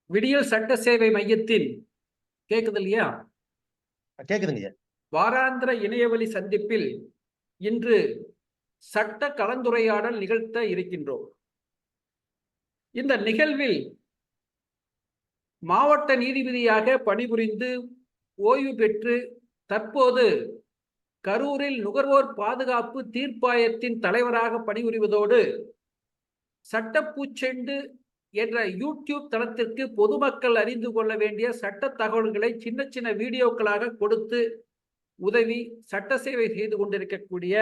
விடியல் சட்ட சேவை மையத்தின் கேக்குது இல்லையா? கேக்குதுங்க. வாராந்திர இணையவழி சந்திப்பில் இன்று சட்ட கலந்துரையாடல் நிகழ்த்த இருக்கின்றோம். இந்த நிகழ்வில் மாவட்ட நீதிபதியாக பணிபுரிந்து ஓய்வு பெற்று தற்போது கரூரில் நுகர்வோர் பாதுகாப்பு தீர்ப்பாயத்தின் தலைவராக பணிபுரிவதோடு சட்டப்பூச்செண்டு என்ற யூடியூப் தளத்திற்கு பொதுமக்கள் அறிந்து கொள்ள வேண்டிய சட்ட தகவல்களை சின்ன சின்ன வீடியோக்களாக கொடுத்து உதவி சட்ட சேவை செய்து கொண்டிருக்கக்கூடிய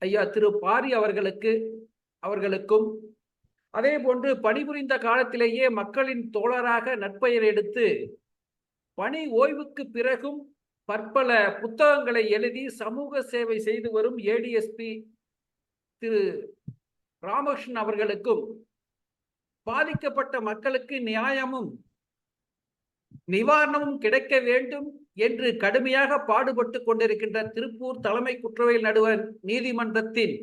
ஐயா திரு பாரி அவர்களுக்கும் அதே போன்று பணிபுரிந்த காலத்திலேயே மக்களின் தோழராக நற்பெயர் எடுத்து பணி ஓய்வுக்கு பிறகும் பற்பல புத்தகங்களை எழுதி சமூக சேவை செய்து வரும் ஏடிஎஸ்பி திரு ராமகிருஷ்ணன் அவர்களுக்கும் பாதிக்கப்பட்ட மக்களுக்கு நியாயமும் நிவாரணமும் கிடைக்க வேண்டும் என்று கடுமையாக பாடுபட்டு கொண்டிருக்கின்ற திருப்பூர் தலைமை குற்றவியல் நடுவர் நீதிமன்றத்தின்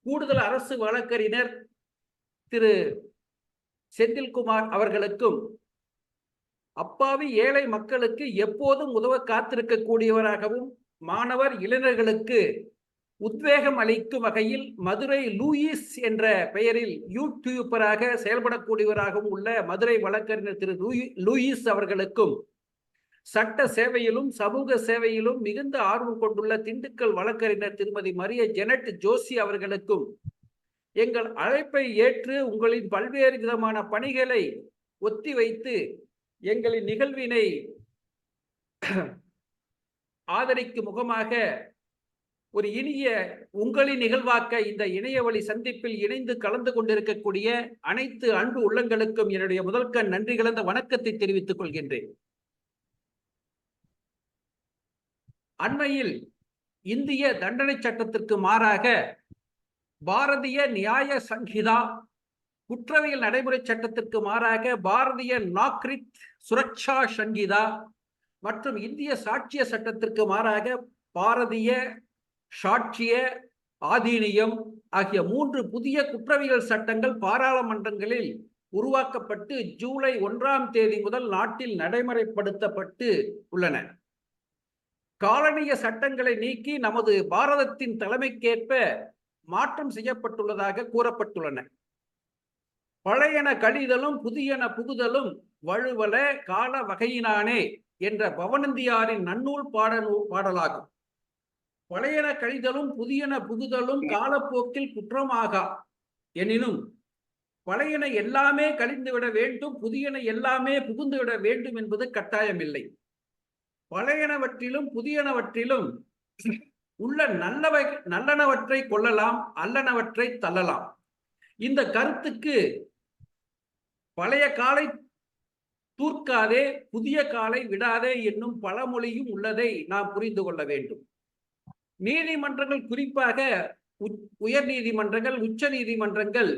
கூடுதல் அரசு வழக்கறிஞர் திரு செந்தில்குமார் அவர்களுக்கும் அப்பாவி ஏழை மக்களுக்கு எப்போதும் உதவ காத்திருக்கக்கூடியவராகவும் மாணவர் இளைஞர்களுக்கு உத்வேகம் அளிக்கும் வகையில் மதுரை லூயிஸ் என்ற பெயரில் யூடியூபராக செயல்படக்கூடியவராகவும் உள்ள மதுரை வழக்கறிஞர் திரு லூயிஸ் அவர்களுக்கும் சட்ட சேவையிலும் சமூக சேவையிலும் மிகுந்த ஆர்வம் கொண்டுள்ள திண்டுக்கல் வழக்கறிஞர் திருமதி மரிய ஜெனட் ஜோசி அவர்களுக்கும் எங்கள் அழைப்பை ஏற்று உங்களின் பல்வேறு விதமான பணிகளை ஒத்தி வைத்து எங்களின் நிகழ்வினை ஆதரிக்கும் முகமாக ஒரு இனிய உங்களின் நிகழ்வாக்க இந்த இணையவழி சந்திப்பில் இணைந்து கலந்து கொண்டிருக்கக்கூடிய அனைத்து அன்பு உள்ளங்களுக்கும் என்னுடைய முதல்கண் நன்றி கலந்த வணக்கத்தை தெரிவித்துக் கொள்கின்றேன். அண்மையில் இந்திய தண்டனை சட்டத்திற்கு மாறாக பாரதிய நியாய சங்கிதா குற்றவியல் நடைமுறை சட்டத்திற்கு மாறாக பாரதிய நாக்ரித் சுரக்ஷா சங்கிதா மற்றும் இந்திய சாட்சிய சட்டத்திற்கு மாறாக பாரதிய சாட்சிய ஆதீனியம் ஆகிய 3 புதிய குற்றவியல் சட்டங்கள் பாராளுமன்றங்களில் உருவாக்கப்பட்டு ஜூலை 1ஆம் தேதி முதல் நாட்டில் நடைமுறைப்படுத்தப்பட்டு உள்ளன. காலனிய சட்டங்களை நீக்கி நமது பாரதத்தின் தலைமைக்கேற்ப மாற்றம் செய்யப்பட்டுள்ளதாக கூறப்பட்டுள்ளன. பழையன கழிதலும் புதியன புகுதலும் வழுவல கால வகையினானே என்ற பவனந்தியாரின் நன்னூல் பாடலாகும். பழையன கழிதலும் புதியன புகுதலும் காலப்போக்கில் குற்றமாகா எனினும் பழையன எல்லாமே கழிந்துவிட வேண்டும், புதியன எல்லாமே புகுந்துவிட வேண்டும் என்பது கட்டாயமில்லை. பழையனவற்றிலும் புதியனவற்றிலும் உள்ள நல்லனவற்றை கொள்ளலாம், அல்லனவற்றை தள்ளலாம். இந்த கருத்துக்கு பழைய காலை தூர்க்காதே புதிய காலை விடாதே என்னும் பழமொழியும் உள்ளதை நாம் புரிந்து கொள்ள வேண்டும். நீதிமன்றங்கள், குறிப்பாக உயர் நீதிமன்றங்கள், உச்ச நீதிமன்றங்கள்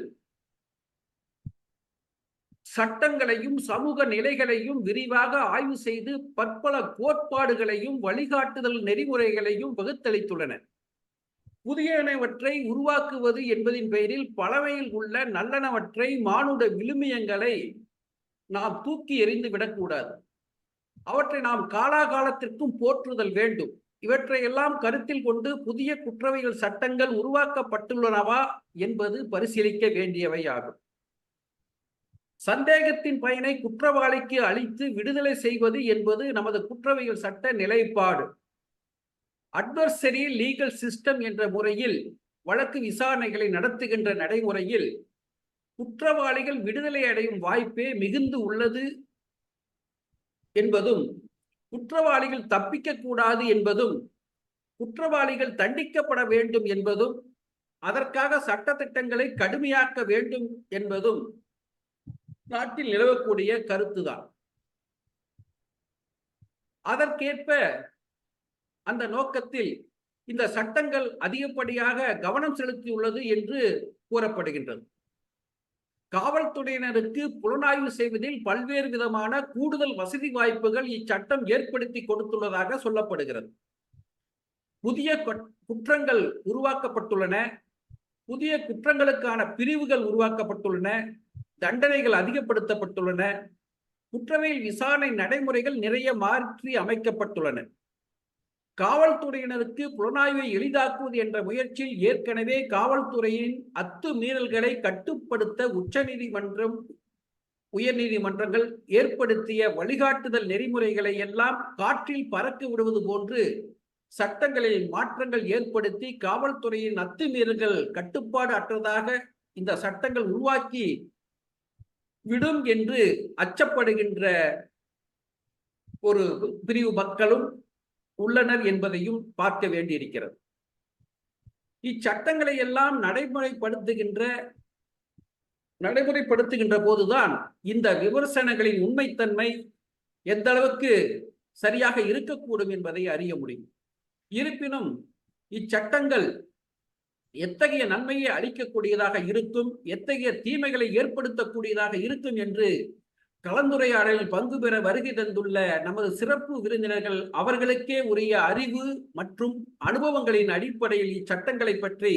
சட்டங்களையும் சமூக நிலைகளையும் விரிவாக ஆய்வு செய்து பற்பல கோட்பாடுகளையும் வழிகாட்டுதல் நெறிமுறைகளையும் வகுத்தளித்துள்ளன. புதியனவற்றை உருவாக்குவது என்பதின் பெயரில் பழமையில் உள்ள நல்லனவற்றை மானுட விழுமியங்களை நாம் தூக்கி எறிந்து விடக்கூடாது. அவற்றை நாம் காலாகாலத்திற்கும் போற்றுதல் வேண்டும். இவற்றையெல்லாம் கருத்தில் கொண்டு புதிய குற்றவியல் சட்டங்கள் உருவாக்கப்பட்டுள்ளனவா என்பது பரிசீலிக்க வேண்டியவை ஆகும். சந்தேகத்தின் பயனை குற்றவாளிக்கு அளித்து விடுதலை செய்வது என்பது நமது குற்றவியல் சட்ட நிலைப்பாடு. அட்வர்சரி லீகல் சிஸ்டம் என்ற முறையில் வழக்கு விசாரணைகளை நடத்துகின்ற நடைமுறையில் குற்றவாளிகள் விடுதலை அடையும் வாய்ப்பே மிகுந்து உள்ளது என்பதும், குற்றவாளிகள் தப்பிக்க கூடாது என்பதும், குற்றவாளிகள் தண்டிக்கப்பட வேண்டும் என்பதும், அதற்காக சட்ட திட்டங்களை கடுமையாக்க வேண்டும் என்பதும் நாட்டில் நிலவக்கூடிய கருத்துதான். அதற்கேற்ப அந்த நோக்கத்தில் இந்த சட்டங்கள் அதிகப்படியாக கவனம் செலுத்தியுள்ளது என்று கூறப்படுகின்றது. காவல்துறையினருக்கு புலனாய்வு செய்வதில் பல்வேறு விதமான கூடுதல் வசதி வாய்ப்புகள் இச்சட்டம் ஏற்படுத்தி கொடுத்துள்ளதாக சொல்லப்படுகிறது. புதிய குற்றங்கள் உருவாக்கப்பட்டுள்ளன, புதிய குற்றங்களுக்கான பிரிவுகள் உருவாக்கப்பட்டுள்ளன, தண்டனைகள் அதிகப்படுத்தப்பட்டுள்ளன. குற்றவியல் விசாரணை நடைமுறைகள் நிறைய மாற்றி அமைக்கப்பட்டுள்ளன. காவல்துறையினருக்கு புலனாய்வை எளிதாக்குவது என்ற முயற்சியில் ஏற்கனவே காவல்துறையின் அத்துமீறல்களை கட்டுப்படுத்த உச்சநீதிமன்றம், உயர்நீதிமன்றங்கள் ஏற்படுத்திய வழிகாட்டுதல் நெறிமுறைகளை எல்லாம் காற்றில் பறக்க விடுவது போன்று சட்டங்களில் மாற்றங்கள் ஏற்படுத்தி காவல்துறையின் அத்துமீறல்கள் கட்டுப்பாடு அற்றதாக இந்த சட்டங்கள் உருவாக்கி விடும் என்று அச்சப்படுகின்ற ஒரு பிரிவு மக்களும் உள்ளனர் என்பதையும் பார்க்க வேண்டியிருக்கிறது. இச்சட்டங்களை எல்லாம் நடைமுறைப்படுத்துகின்ற போதுதான் இந்த விமர்சனங்களின் உண்மைத்தன்மை எந்த அளவுக்கு சரியாக இருக்கக்கூடும் என்பதை அறிய முடியும். இருப்பினும் இச்சட்டங்கள் எத்தகைய நன்மையை அளிக்கக்கூடியதாக இருக்கும், எத்தகைய தீமைகளை ஏற்படுத்தக்கூடியதாக இருக்கும் என்று கலந்துரையாடலில் பங்கு பெற வருகை தந்துள்ள நமது சிறப்பு விருந்தினர்கள் அவர்களுக்கே உரிய அறிவு மற்றும் அனுபவங்களின் அடிப்படையில் இச்சட்டங்களை பற்றி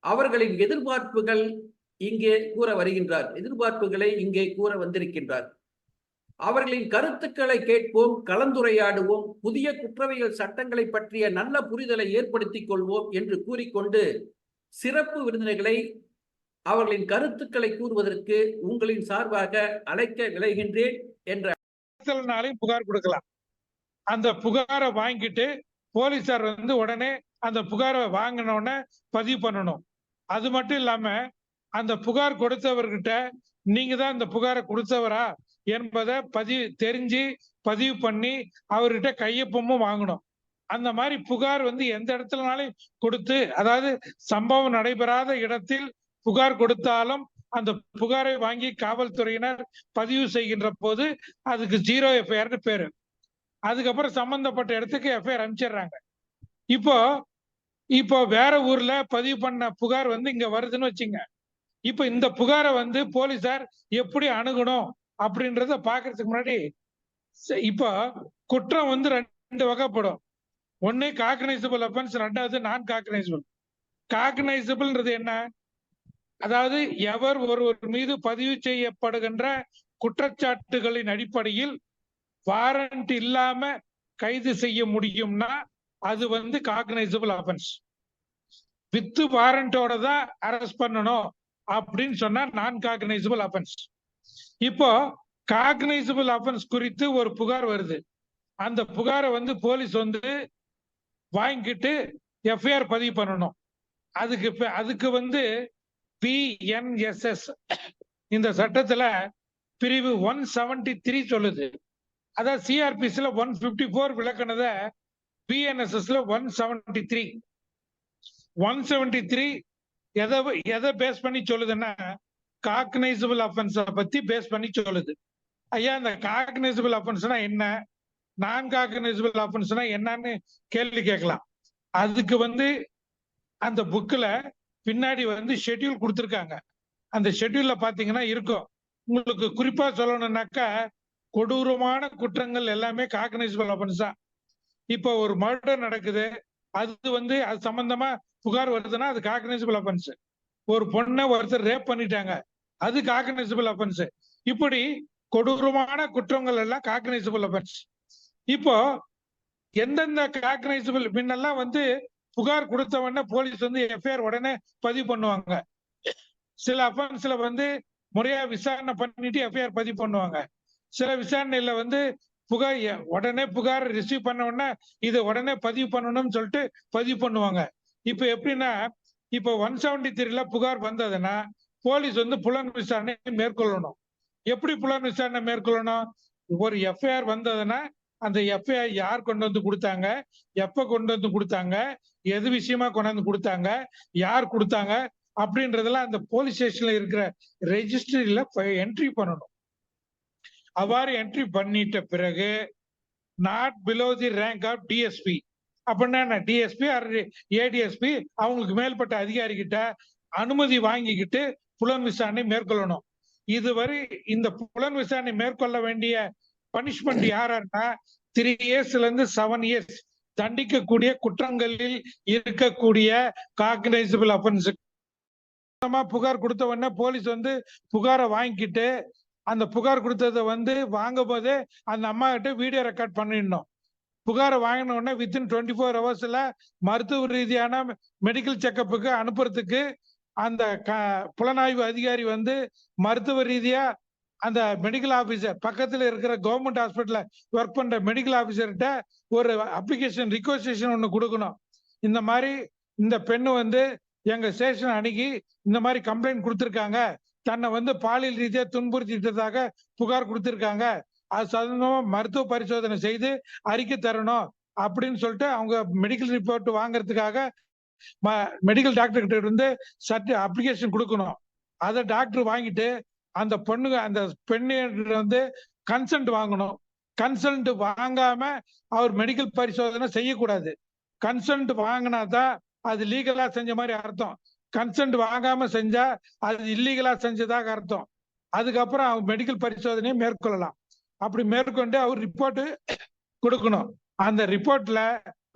அவர்களின் எதிர்பார்ப்புகளை இங்கே கூற வந்திருக்கின்றார். அவர்களின் கருத்துக்களை கேட்போம், கலந்துரையாடுவோம், புதிய குற்றவியல் சட்டங்களை பற்றிய நல்ல புரிதலை ஏற்படுத்திக் கொள்வோம் என்று கூறிக்கொண்டு சிறப்பு விருந்தினர்களை அவர்களின் கருத்துக்களை கூறுவதற்கு உங்களின் சார்பாக அழைக்க விளைகின்றேன். என்ற நாளையும் புகார் கொடுக்கலாம். அந்த புகாரை வாங்கிட்டு போலீசார் உடனே அந்த புகாரை வாங்கினோடனே பதிவு பண்ணணும். அது மட்டும் இல்லாம அந்த புகார் கொடுத்தவர்கிட்ட நீங்க தான் இந்த புகாரை கொடுத்தவரா என்பதை பதிவு பண்ணி அவர்கிட்ட கையொப்பமும் வாங்கணும். அந்த மாதிரி புகார் எந்த இடத்துலனாலும் கொடுத்து, அதாவது சம்பவம் நடைபெறாத இடத்தில் புகார் கொடுத்தாலும் அந்த புகாரை வாங்கி காவல்துறையினர் பதிவு செய்கின்ற போது அதுக்கு 0 எஃப்ஐஆர்னு பேரு. அதுக்கப்புறம் சம்பந்தப்பட்ட இடத்துக்கு எஃப்ஐஆர் அனுப்பிச்சிடுறாங்க. இப்போ வேற ஊர்ல பதிவு பண்ண புகார் இங்க வருதுன்னு வச்சுங்க. இப்ப இந்த புகாரை போலீசார் எப்படி அணுகணும் அப்படின்றத பாக்குறதுக்கு முன்னாடி, இப்போ குற்றம் 2 வகைப்படும். ஒண்ணு காக்னைசபிள் அஃபென்ஸ், 2வது நான் காக்னைசபிள். காக்னைசபிள்ன்றது என்ன? அதாவது எவர் ஒருவர் மீது பதிவு செய்யப்படுகின்ற குற்றச்சாட்டுகளின் அடிப்படையில் வாரண்ட் இல்லாம கைது செய்ய முடியும்னா அது காக்னைசபிள் அஃபென்ஸ். வித் வாரண்டோட தான் அரெஸ்ட் பண்ணணும் அப்படின்னு சொன்னா நான் காக்னைசபிள் அஃபென்ஸ். இப்போ காக்னைசபிள் அஃபென்ஸ் குறித்து ஒரு புகார் வருது. அந்த புகாரை போலீஸ் வாங்கிட்டு எஃப்ஐஆர் பதிவு பண்ணணும். அதுக்கு பிஎன்எஸ்எஸ் இந்த சட்டத்துல பிரிவு 173 சொல்லுது. அதாவது சிஆர்பிசில 154 விளக்குனத பிஎன்எஸ்எஸ்ல 173 எதை பேஸ் பண்ணி சொல்லுதுன்னா காக்னைசபிள் அஃபென்ஸ் பத்தி பேஸ் பண்ணி சொல்லுது. ஐயா, இந்த காக்னைசபிள் அஃபென்ஸ்னா என்ன, நான் காக்னைசபிள் அஃபென்ஸ்னா என்னன்னு கேள்வி கேட்கலாம். அதுக்கு அந்த புக்ல பின்னாடி ஷெட்யூல் கொடுத்துருக்காங்க. அந்த ஷெட்யூல்ல பாத்தீங்கன்னா இருக்கும். உங்களுக்கு குறிப்பா சொல்லணும்னாக்கா கொடூரமான குற்றங்கள் எல்லாமே காக்னைசபிள் அஃபென்ஸ் தான். இப்போ ஒரு மர்டர் நடக்குது, அது அது சம்பந்தமா புகார் வருதுன்னா அது காக்னைசபிள் அஃபென்ஸ். ஒரு பொண்ணை ஒருத்தர் ரேப் பண்ணிட்டாங்க, அது காக்னைசபிள் அஃபென்ஸ். இப்படி கொடூரமான குற்றங்கள் எல்லாம் காக்னைசபிள் அஃபென்ஸ். இப்போ எந்தெந்த காக்னைசபிள் முன்னெல்லாம் புகார் கொடுத்த உடனே போலீஸ் எஃப்ஐஆர் உடனே பதிவு பண்ணுவாங்க. சில அஃபென்ஸ்ல முறையா விசாரணை பண்ணிட்டு எஃப்ஐஆர் பதிவு பண்ணுவாங்க. சில விசாரணையில புகார் ரிசீவ் பண்ண உடனே இதை உடனே பதிவு பண்ணணும்னு சொல்லிட்டு பதிவு பண்ணுவாங்க. இப்ப எப்படின்னா, இப்போ 173ல புகார் வந்ததுன்னா போலீஸ் புலன் விசாரணை மேற்கொள்ளணும். எப்படி புலன் விசாரணை மேற்கொள்ளணும்? ஒரு எஃப்ஐஆர் வந்ததுன்னா அந்த எஃப்ஐஆர் யார் கொண்டு கொடுத்தாங்க, எப்ப கொண்டு கொடுத்தாங்க, எது விஷயமா கொண்டாந்து கொடுத்தாங்க, யார் கொடுத்தாங்க அப்படின்றதெல்லாம் அந்த போலீஸ் ஸ்டேஷன்ல இருக்கிற ரெஜிஸ்ட்ரியில என்ட்ரி பண்ணணும். அவ்வாறு என்ட்ரி பண்ணிட்ட பிறகு not below the rank of DSP அப்படின்னா டிஎஸ்பி ஏடிஎஸ்பி அவங்களுக்கு மேல்பட்ட அதிகாரி கிட்ட அனுமதி வாங்கிக்கிட்டு புலன் விசாரணை மேற்கொள்ளணும். இதுவரை இந்த புலன் விசாரணை மேற்கொள்ள வேண்டிய பனிஷ்மெண்ட் யாருன்னா 3 இயர்ஸ்ல இருந்து 7 இயர்ஸ் தண்டிக்கக்கூடிய குற்றங்களில் இருக்கக்கூடிய காக்னைசபிள் அஃபென்ஸ் சம்பந்தமா புகார் கொடுத்த உடனே போலீஸ் வந்து புகாரை வாங்கிக்கிட்டு அந்த புகார் கொடுத்ததை வந்து வாங்கும் போதே அந்த அம்மா கிட்ட வீடியோ ரெக்கார்ட் பண்ணிடணும். புகாரை வாங்கின உடனே வித்தின் 24 ஹவர்ஸ்ல மருத்துவ ரீதியான மெடிக்கல் செக்கப்புக்கு அனுப்புறதுக்கு அந்த புலனாய்வு அதிகாரி வந்து மருத்துவ ரீதியா அந்த மெடிக்கல் ஆபீசர் பக்கத்துல இருக்கிற கவர்மெண்ட் ஹாஸ்பிட்டல்ல ஒர்க் பண்ற மெடிக்கல் ஆபீசர்கிட்ட ஒரு அப்ளிகேஷன் ரிக்வெஸ்டேஷன் ஒண்ணு கொடுக்கணும். இந்த மாதிரி இந்த பெண்ணு வந்து எங்க ஸ்டேஷன் அணுகி இந்த மாதிரி கம்ப்ளைண்ட் கொடுத்திருக்காங்க, தன்னை வந்து பாலியல் ரீதியா துன்புறுத்திட்டதாக புகார் கொடுத்திருக்காங்க, அது சம்பந்தமா மருத்துவ பரிசோதனை செய்து அறிக்கை தரணும் அப்படின்னு சொல்லிட்டு அவங்க மெடிக்கல் ரிப்போர்ட் வாங்குறதுக்காக மெடிக்கல் டாக்டர் கிட்ட இருந்து அப்ளிகேஷன் கொடுக்கணும். அதை டாக்டர் வாங்கிட்டு அந்த பொண்ணுங்க அந்த பெண்ணு வந்து கன்சென்ட் வாங்கணும். கன்சென்ட் வாங்காம அவர் மெடிக்கல் பரிசோதனை செய்யக்கூடாது. கன்சென்ட் வாங்கினாதான் அது லீகலா செஞ்ச மாதிரி அர்த்தம். கன்சென்ட் வாங்காம செஞ்சா அது இல்லீகலா செஞ்சதாக அர்த்தம். அதுக்கப்புறம் அவர் மெடிக்கல் பரிசோதனையை மேற்கொள்ளலாம். அப்படி மேற்கொண்டு அவர் ரிப்போர்ட் கொடுக்கணும். அந்த ரிப்போர்ட்ல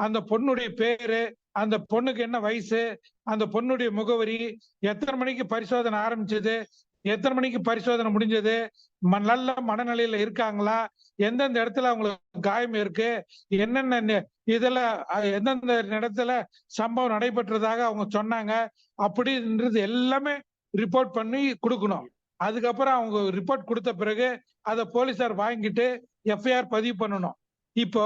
அந்த பொண்ணுடைய பேரு, அந்த பொண்ணுக்கு என்ன வயசு, அந்த பொண்ணுடைய முகவரி, எத்தனை மணிக்கு பரிசோதனை ஆரம்பிச்சது, எத்தனை மணிக்கு பரிசோதனை முடிஞ்சது, நல்ல மனநிலையில இருக்காங்களா, எந்தெந்த இடத்துல அவங்களுக்கு காயம் இருக்கு, என்னென்ன இதுல எந்தெந்த இடத்துல சம்பவம் நடைபெற்றதாக அவங்க சொன்னாங்க, அப்படின்றது எல்லாமே ரிப்போர்ட் பண்ணி கொடுக்கணும். அதுக்கப்புறம் அவங்க ரிப்போர்ட் கொடுத்த பிறகு அதை போலீசார் வாங்கிட்டு எஃப்ஐஆர் பதிவு பண்ணணும். இப்போ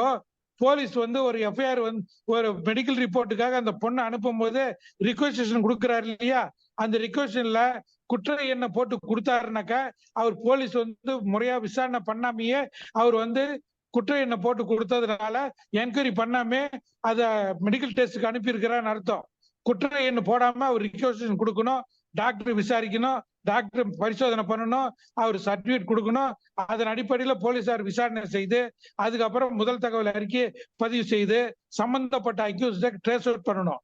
போலீஸ் வந்து ஒரு எஃப்ஐஆர் வந்து ஒரு மெடிக்கல் ரிப்போர்ட்டுக்காக அந்த பொண்ணை அனுப்பும் போது ரிக்வெஸ்டேஷன் கொடுக்குறாரு இல்லையா, அந்த ரிக்வெஸ்டன்ல குற்ற எண்ணை போட்டு கொடுத்தாருனாக்கா அவர் போலீஸ் வந்து முறையா விசாரணை பண்ணாமையே அவர் வந்து குற்ற எண்ணை போட்டு கொடுத்ததுனால என்கொயரி பண்ணாமே அத மெடிக்கல் டெஸ்ட்டுக்கு அனுப்பியிருக்கிறான்னு அர்த்தம். குற்ற எண்ணை போடாம அவர் ரிக்வெஸ்டேஷன் கொடுக்கணும், டாக்டர் விசாரிக்கணும், டாக்டர் பரிசோதனை பண்ணணும், அவர் சர்டிபிகேட் கொடுக்கணும். அதன் அடிப்படையில் போலீசார் விசாரணை செய்து அதுக்கப்புறம் முதல் தகவல் அறிக்கை பதிவு செய்து சம்பந்தப்பட்ட அக்யூஸ்டை ட்ரேஸ் அவுட் பண்ணணும்.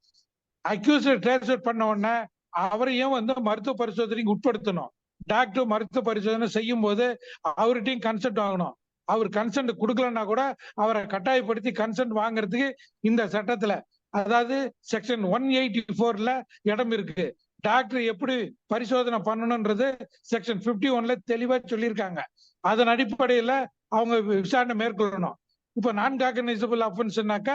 அக்யூஸ்டை ட்ரேஸ் அவுட் பண்ண உடனே அவரையும் வந்து மருத்துவ பரிசோதனைக்கு உட்படுத்தணும். டாக்டர் மருத்துவ பரிசோதனை செய்யும் போது அவர்கிட்டையும் கன்சென்ட் வாங்கணும். அவர் கன்சென்ட் கொடுக்கலன்னா கூட அவரை கட்டாயப்படுத்தி கன்சென்ட் வாங்குறதுக்கு இந்த சட்டத்துல, அதாவது செக்ஷன் 184ல இடம் இருக்கு. டாக்டர் எப்படி பரிசோதனை பண்ணணும்ன்றது செக்ஷன் 51ல தெளிவா சொல்லியிருக்காங்க. அதன் அடிப்படையில அவங்க விசாரணை மேற்கொள்ளணும். இப்ப நான் காக்னைசபிள் அஃபென்ஸ்னாக்க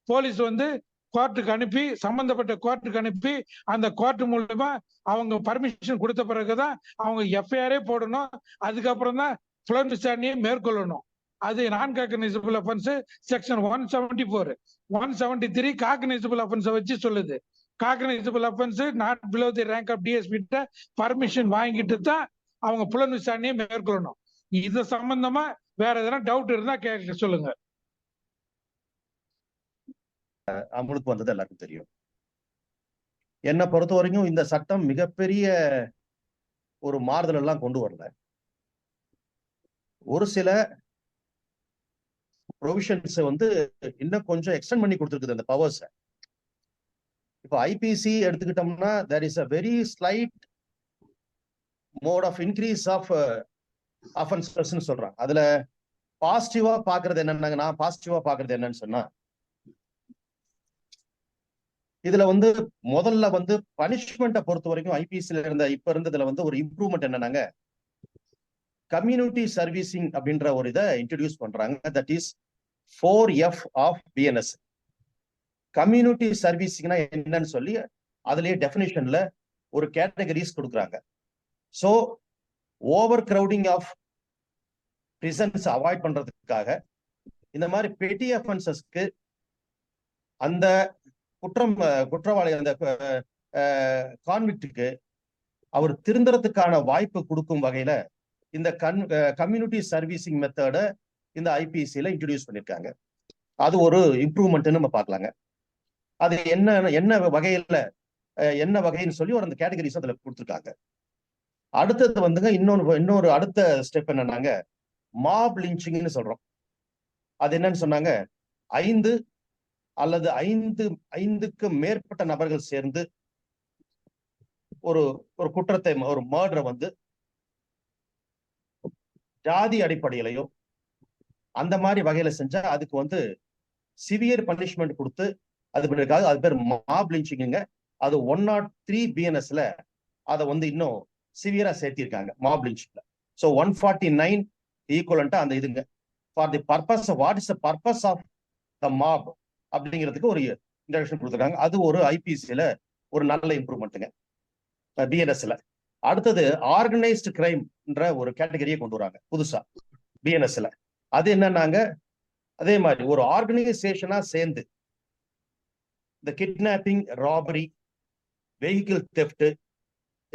போலீஸ் வந்து கோர்ட்டுக்கு அனுப்பி சம்பந்தப்பட்ட கோர்ட்டுக்கு அனுப்பி அந்த கோர்ட் மூலமா அவங்க பர்மிஷன் கொடுத்த பிறகுதான் அவங்க எஃப்ஐஆரே போடணும். அதுக்கப்புறம் தான் புலன் விசாரணையை மேற்கொள்ளணும். அது நான் காக்னைசபிள் அஃபென்ஸ் செக்ஷன் 174. 173 காக்னைசபிள் அஃபென்ஸை வச்சு சொல்லுது. Cognisable offence not below the rank of DSP கிட்ட பர்மிஷன் வாங்கிட்டு தான் அவங்க புலன் விசாரணையை மேற்கொள்ளணும். இது சம்பந்தமா வேற எதனா டவுட் இருந்தா கேட்க சொல்லுங்க. அமலுக்கு வந்தது எல்லாருக்கும் தெரியும். என்னை பொறுத்த வரைக்கும் இந்த சட்டம் மிகப்பெரிய ஒரு மாறுதல் எல்லாம் கொண்டு வரல. ஒரு சில ப்ரொவிஷன்ஸ் வந்து இன்னும் கொஞ்சம் எக்ஸ்டெண்ட் பண்ணி கொடுத்துருக்குது அந்த பவர்ஸ். இப்போ ஐபிசி எடுத்துக்கிட்டோம்னா there is a very slight mode of increase of offenses ன்னு சொல்றாங்க. அதுல பாசிட்டிவா பாக்குறது என்னன்னாங்க, நான் பாசிட்டிவா பாக்குறது என்னன்னு சொன்னா, இதுல வந்து முதல்ல வந்து பனிஷ்மெண்ட்டை பொறுத்த வரைக்கும் ஐபிசில இருந்த இப்ப இருந்ததுல வந்து ஒரு இம்ப்ரூவ்மெண்ட் என்னன்னாங்க, கம்யூனிட்டி சர்வீசிங் அப்படின்ற ஒரு இதை இன்ட்ரடியூஸ் பண்றாங்க. That is 4F of BNS. Community சர்வீசிங்னா என்னன்னு சொல்லி அதுலயே டெஃபினிஷன்ல ஒரு கேட்டகரிஸ் கொடுக்குறாங்க. So overcrowding of prisons avoid பண்றதுக்காக இந்த மாதிரி பெட்டி அஃபென்சஸ்க்கு அந்த குற்றவாளி அந்த கான்விக்டுக்கு அவர் திருந்துறதுக்கான வாய்ப்பு கொடுக்கும் வகையில இந்த கம்யூனிட்டி சர்வீசிங் மெத்தட இந்த ஐபிசில இன்ட்ரடியூஸ் பண்ணிருக்காங்க. அது ஒரு இம்ப்ரூவ்மெண்ட்னு நம்ம பார்க்கலாங்க. அது என்ன வகைன்னு சொல்லி ஒரு அந்த கேட்டகரிஸ் அதுல கொடுத்துருக்காங்க. அடுத்தது வந்துங்க இன்னொரு அடுத்த ஸ்டெப் என்னன்னாங்க, மாப் லிஞ்சிங்னு சொல்றோம். அது என்னன்னு சொன்னாங்க, 5 அல்லது 5க்கு மேற்பட்ட நபர்கள் சேர்ந்து ஒரு குற்றத்தை, ஒரு மர்டரை வந்து ஜாதி அடிப்படையிலையோ அந்த மாதிரி வகையில செஞ்சா அதுக்கு வந்து சிவியர் பனிஷ்மெண்ட் கொடுத்து அது பண்ணிருக்காங்க. அது பேர் மாப் லிஞ்சிங்க. அது 103 பிஎன்எஸ்ல அதை வந்து இன்னும் சிவியரா சேர்த்திருக்காங்க மாப் லிஞ்சிங்ல. ஸோ 149 ஈக்குவலண்டா அந்த இதுங்க for the purpose what is the purpose of the mob அப்படிங்கிறதுக்கு ஒரு இன்ட்ரடக்ஷன் கொடுத்துருக்காங்க. அது ஒரு ஐபிசியில ஒரு நல்ல இம்ப்ரூவ்மெண்ட்டுங்க பிஎன்எஸ்ல. அடுத்தது ஆர்கனைஸ்டு கிரைம்ன்ற ஒரு கேட்டகரியை கொண்டு வராங்க புதுசா பிஎன்எஸ்ல. அது என்னன்னாங்க, அதே மாதிரி ஒரு ஆர்கனைசேஷனா சேர்ந்து இந்த kidnapping, robbery, vehicle theft,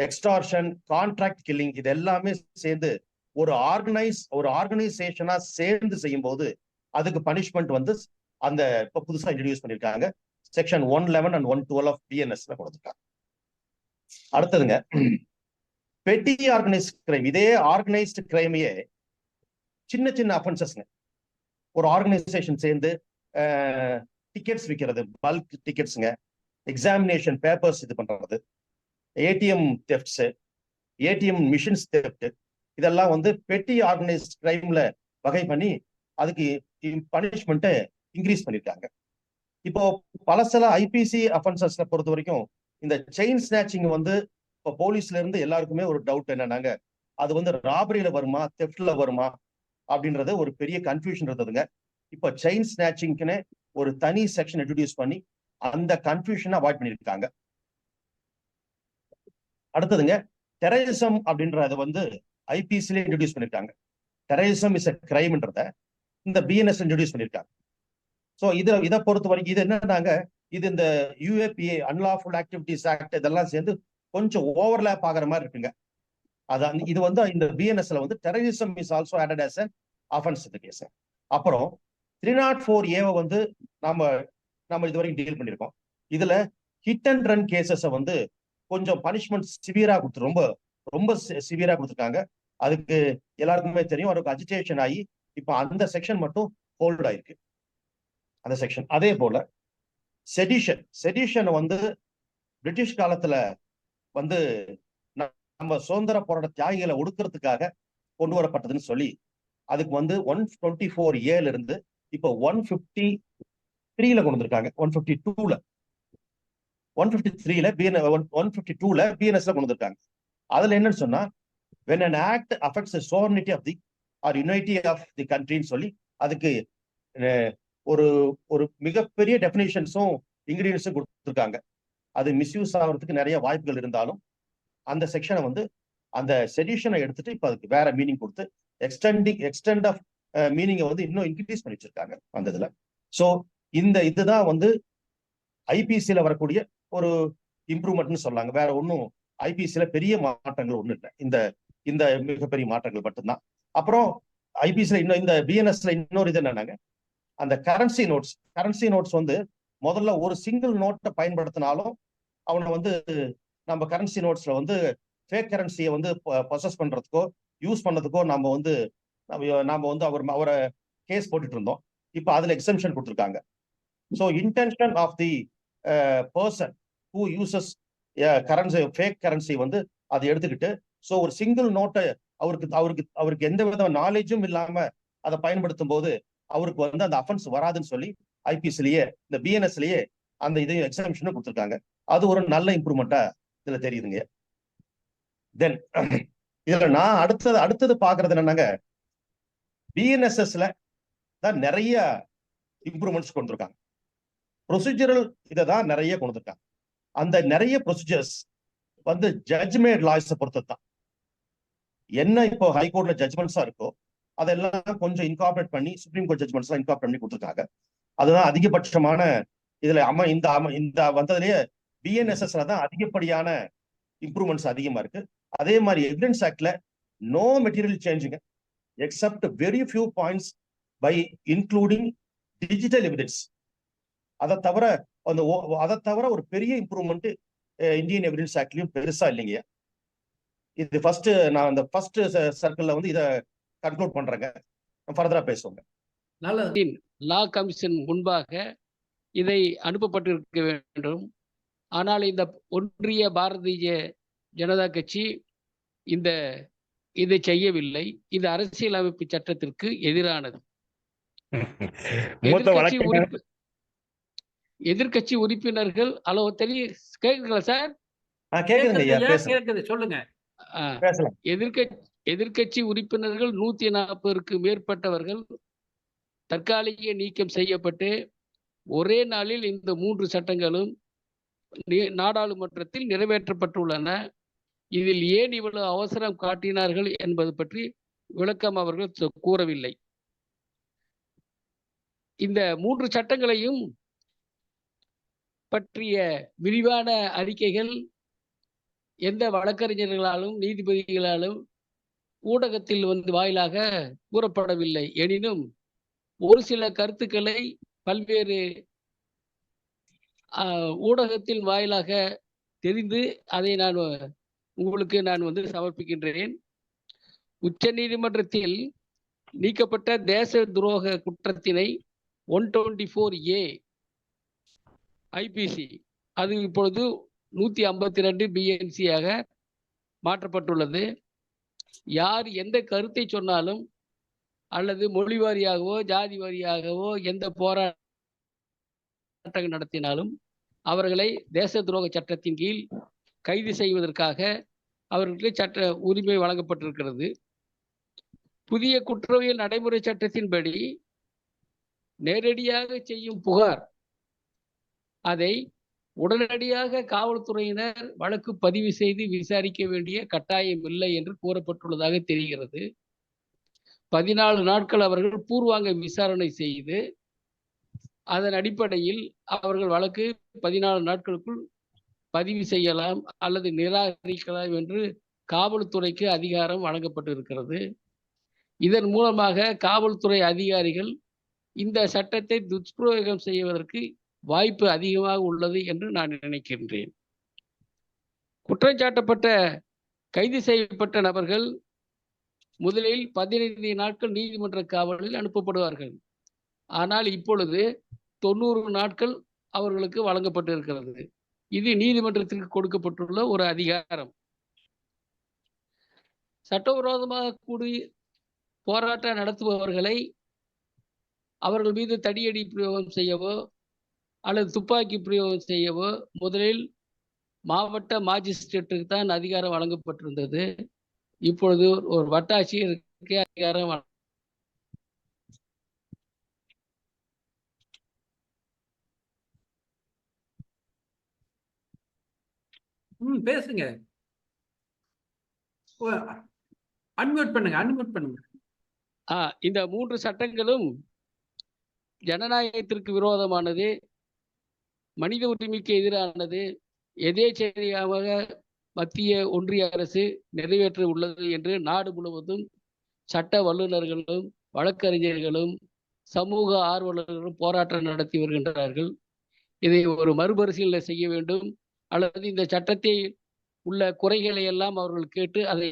extortion, contract killing இது எல்லாமே சேர்ந்து ஒரு ஆர்கனைசேஷனா சேர்ந்து செய்யும் போது அதுக்கு பனிஷ்மெண்ட் வந்து அந்த இப்ப புதுசா இன்ட்ரடியூஸ் பண்ணிருக்காங்க. செக்ஷன் 111 and 112 ஆஃப் பிஎன்எஸ்ல கொடுத்துருக்காங்க. அடுத்ததுங்க பெட்டி ஆர்கனைஸ்ட் கிரைம். இதே ஆர்கனைஸ்டு கிரைமையே சின்ன சின்ன அஃபென்சஸ்ங்க. ஒரு ஆர்கனைசேஷன் சேர்ந்து டிக்கெட்ஸ் விற்கிறது, பல்க் டிக்கெட்ஸுங்க, எக்ஸாமினேஷன் பேப்பர்ஸ் இது பண்றது, ஏடிஎம் தெஃப்ட்ஸ், ஏடிஎம் மிஷின்ஸ் தெஃப்ட், இதெல்லாம் வந்து பெட்டி ஆர்கனைஸ்ட் கிரைம்ல வகை பண்ணி அதுக்கு பனிஷ்மெண்ட்டை இன்க்ரீஸ் பண்ணிருக்காங்க. இப்போ பல ஐபிசி அஃபென்சஸ்ல பொறுத்த வரைக்கும் இந்த செயின் ஸ்நாச்சிங் வந்து இப்போ போலீஸ்ல இருந்து எல்லாருக்குமே ஒரு டவுட் என்னன்னாங்க, அது வந்து ராபரியில வருமா தெஃப்ட்ல வருமா அப்படின்றது ஒரு பெரிய கன்ஃபியூஷன் இருந்ததுங்க. இப்போ செயின் ஸ்நாச்சிங்க்குன்னு ஒரு தனி செக்ஷன் இன்ட்ரடியூஸ் பண்ணி அந்த கன்ஃபியூஷனை அவாய்ட் பண்ணியிருக்காங்க. அடுத்ததுங்க டெரரிசம் அப்படின்றத வந்து ஐபிசில இன்ட்ரடியூஸ் பண்ணிருக்காங்க. டெரரிசம் இஸ் அ கிரைம்ன்றத இந்த பிஎன்எஸ் இன்ட்ரடியூஸ் பண்ணிருக்காங்க. ஸோ இதை பொறுத்த வரைக்கும் இது என்னன்னாங்க, இது இந்த யூஏபிஏ அன்லாஃபுல் ஆக்டிவிட்டிஸ் ஆக்ட் இதெல்லாம் சேர்ந்து கொஞ்சம் ஓவர்லேப் ஆகிற மாதிரி இருக்குங்க. அதான் இது வந்து இந்த பிஎன்எஸ்ல வந்து terrorism is also added as an offence இந்த கேஸ். அப்புறம் 304A வந்து நம்ம இது வரைக்கும் டீல் பண்ணியிருக்கோம். இதுல ஹிட் அண்ட் ரன் கேசஸை வந்து கொஞ்சம் பனிஷ்மெண்ட் சிவியரா கொடுத்து ரொம்ப ரொம்ப சிவியரா கொடுத்துருக்காங்க. அதுக்கு எல்லாருக்குமே தெரியும், அவருக்கு அஜிடேஷன் ஆகி இப்போ அந்த செக்ஷன் மட்டும் ஹோல்ட் ஆயிருக்கு அந்த செக்ஷன். அதே போல செடிஷன் வந்து பிரிட்டிஷ் காலத்துல வந்து நம்ம சுதந்திர போராட்ட தியாகிகளை ஒடுக்கிறதுக்காக கொண்டு வரப்பட்டதுன்னு சொல்லி அதுக்கு வந்து 124A இருந்து இப்போ 153ல கொண்டு வந்திருக்காங்க. 152ல 152ல பிஎன்எஸ்ல கொண்டு வந்திருக்காங்க. அதுல என்னன்னு சொன்னா, when an act affects the sovereignty of the or unity of the country சொல்லி அதுக்கு ஒரு மிகப்பெரிய டெஃபினிஷன்ஸும் இன்கிரீடியன்ஸும் கொடுத்துருக்காங்க. அது மிஸ்யூஸ் ஆகிறதுக்கு நிறைய வாய்ப்புகள் இருந்தாலும் அந்த செக்ஷனை வந்து அந்த செடிஷனை எடுத்துட்டு இப்ப அதுக்கு வேற மீனிங் கொடுத்து எக்ஸ்டெண்ட் ஆஃப் மீனிங்கை வந்து இன்னும் இன்க்ரீஸ் பண்ணி வச்சிருக்காங்க அந்த இதுல. ஸோ இதுதான் வந்து ஐபிசியில வரக்கூடிய ஒரு இம்ப்ரூவ்மெண்ட்னு சொல்லாங்க. வேற ஒன்றும் ஐபிசியில பெரிய மாற்றங்கள் ஒன்றும் இல்லை, இந்த மிகப்பெரிய மாற்றங்கள் மட்டும்தான். அப்புறம் ஐபிசியில இன்னும் இந்த பிஎன்எஸ்ல இன்னொரு இது என்னன்னாங்க, அந்த கரன்சி நோட்ஸ் வந்து முதல்ல ஒரு சிங்கிள் நோட்டை பயன்படுத்தினாலும் அவனை வந்து நம்ம கரன்சி நோட்ஸ்ல வந்து ஃபேக் கரன்சியை வந்து ப்ரொசஸ் பண்றதுக்கோ யூஸ் பண்ணதுக்கோ நாம வந்து அவரை கேஸ் போட்டுட்டு இருந்தோம். இப்போ அதுல எக்ஸம்ஷன் கொடுத்துருக்காங்க. So intention of the person who uses currency fake currency வந்து அதை எடுத்துக்கிட்டு ஸோ ஒரு சிங்கிள் நோட்டை அவருக்கு எந்த வித நாலேஜும் இல்லாம அதை பயன்படுத்தும் போது அவருக்கு வந்து அந்த அஃபென்ஸ் வராதுன்னு சொல்லி ஐபிசிலேயே இந்த பிஎன்எஸ்லயே அந்த இதையும் எக்ஸம்ஷனும் கொடுத்துருக்காங்க. அது ஒரு நல்ல இம்ப்ரூவ்மெண்டா இதுல தெரியுதுங்க. தென் இதுல நான் அடுத்தது பாக்குறது என்னன்னாங்க, பிஎன்எஸ்எஸ்ல தான் நிறைய இம்ப்ரூவ்மெண்ட்ஸ் கொண்டு இருக்காங்க. ப்ரொசீஜரல் இதை தான் நிறைய கொண்டு இருக்காங்க. அந்த நிறைய ப்ரொசீஜர்ஸ் வந்து ஜட்ஜ்மேட் லாஸை பொறுத்தது தான். என்ன இப்போ ஹைகோர்ட்ல ஜட்ஜ்மெண்ட்ஸா இருக்கோ அதெல்லாம் கொஞ்சம் இன்கார்பரேட் பண்ணி சுப்ரீம் கோர்ட் ஜட்ஜ்மெண்ட்ஸ் எல்லாம் இன்கார்பரேட் பண்ணி கொடுத்துருக்காங்க. அதுதான் அதிகபட்சமான இதுல இந்த வந்ததுலயே பிஎன்எஸ்எஸ்ல தான் அதிகப்படியான இம்ப்ரூவ்மெண்ட்ஸ் அதிகமா இருக்கு. அதே மாதிரி எவிடன்ஸ் ஆக்ட்ல நோ மெட்டீரியல் சேஞ்சுங்க except very few points by including digital evidence. அதை தவிர ஒரு பெரிய இம்ப்ரூவ்மெண்ட் இந்தியன் எவிடன்ஸ் ஆக்ட்லயும் பெருசா இல்லைங்க. இது நான் இந்த ஃபர்ஸ்ட் சர்க்கிள்ல வந்து இதை கன்க்ளூட் பண்றேங்க. ஃபர்தரா பேசுவோங்க. நல்லது. லா கமிஷன் முன்பாக இதை அனுப்பப்பட்டிருக்க வேண்டும். ஆனால் இந்த ஒன்றிய பாரதிய ஜனதா கட்சி இதை செய்யவில்லை. இது அரசியலமைப்பு சட்டத்திற்கு எதிரானது. எதிர்கட்சி உறுப்பினர்கள் கேக்குங்களா சார்? கேக்குதுங்க ஐயா, கேக்குது, பேசலாம் கேக்குது, சொல்லுங்க. ஆ, பேசலாம். எதிர்க்கட்சி உறுப்பினர்கள் 140ற்கு மேற்பட்டவர்கள் தற்காலிக நீக்கம் செய்யப்பட்டு ஒரே நாளில் இந்த 3 சட்டங்களும் நாடாளுமன்றத்தில் நிறைவேற்றப்பட்டுள்ளன. இதில் ஏன் இவ்வளவு அவசரம் காட்டினார்கள் என்பது பற்றி விளக்கம் அவர்கள் கூறவில்லை. இந்த 3 சட்டங்களையும் பற்றிய விரிவான அறிக்கைகள் எந்த வழக்கறிஞர்களாலும் நீதிபதிகளாலும் ஊடகத்தில் வாயிலாக கூறப்படவில்லை. எனினும் ஒரு சில கருத்துக்களை பல்வேறு ஊடகத்தின் வாயிலாக தெரிந்து அதை உங்களுக்கு நான் சமர்ப்பிக்கின்றேன். உச்ச நீதிமன்றத்தில் நீக்கப்பட்ட தேச துரோக குற்றத்தினை 124A ஐபிசி அது இப்பொழுது 152 BNC ஆக மாற்றப்பட்டுள்ளது. யார் எந்த கருத்தை சொன்னாலும் அல்லது மொழி வாரியாகவோ ஜாதி வாரியாகவோ எந்த போராட்டம் நடத்தினாலும் அவர்களை தேச துரோக சட்டத்தின் கீழ் கைது செய்வதற்காக அவர்களுக்கு சட்ட உரிமை வழங்கப்பட்டிருக்கிறது. புதிய குற்றவியல் நடைமுறை சட்டத்தின்படி நேரடியாக செய்யும் புகார் அதை உடனடியாக காவல்துறையினர் வழக்கு பதிவு செய்து விசாரிக்க வேண்டிய கட்டாயம் இல்லை என்று கூறப்பட்டுள்ளதாக தெரிகிறது. 14 நாட்கள் அவர்கள் பூர்வாங்க விசாரணை செய்து அதன் அடிப்படையில் அவர்கள் வழக்கு 14 நாட்களுக்குள் பதிவு செய்யலாம் அல்லது நிராகரிக்கலாம் என்று காவல்துறைக்கு அதிகாரம் வழங்கப்பட்டிருக்கிறது. இதன் மூலமாக காவல்துறை அதிகாரிகள் இந்த சட்டத்தை துஷ்பிரயோகம் செய்வதற்கு வாய்ப்பு அதிகமாக உள்ளது என்று நான் நினைக்கின்றேன். குற்றஞ்சாட்டப்பட்ட கைது செய்யப்பட்ட நபர்கள் முதலில் 15 நாட்கள் நீதிமன்ற காவலில் அனுப்பப்படுவார்கள். ஆனால் இப்பொழுது 90 நாட்கள் அவர்களுக்கு வழங்கப்பட்டிருக்கிறது. இது நீதிமன்றத்திற்கு கொடுக்கப்பட்டுள்ள ஒரு அதிகாரம். சட்டவிரோதமாக கூடி போராட்டம் நடத்துபவர்களை அவர்கள் மீது தடியடி பிரயோகம் செய்யவோ அல்லது துப்பாக்கி பிரயோகம் செய்யவோ முதலில் மாவட்ட மாஜிஸ்ட்ரேட்டுக்கு தான் அதிகாரம் வழங்கப்பட்டிருந்தது. இப்பொழுது ஒரு வட்டாட்சியருக்கு அதிகாரம் பேசுங்க. அன்மியூட் பண்ணுங்க. இந்த 3 சட்டங்களும் ஜனநாயகத்திற்கு விரோதமானது, மனித உரிமைக்கு எதிரானது, எதேச்சையாக மத்திய ஒன்றிய அரசு நிறைவேற்ற உள்ளது என்று நாடு முழுவதும் சட்ட வல்லுநர்களும் வழக்கறிஞர்களும் சமூக ஆர்வலர்களும் போராட்டம் நடத்தி வருகின்றார்கள். இதை ஒரு மறுபரிசீலனை செய்ய வேண்டும் அல்லது இந்த சட்டத்தில் உள்ள குறைகளை எல்லாம் அவர்கள் கேட்டு அதை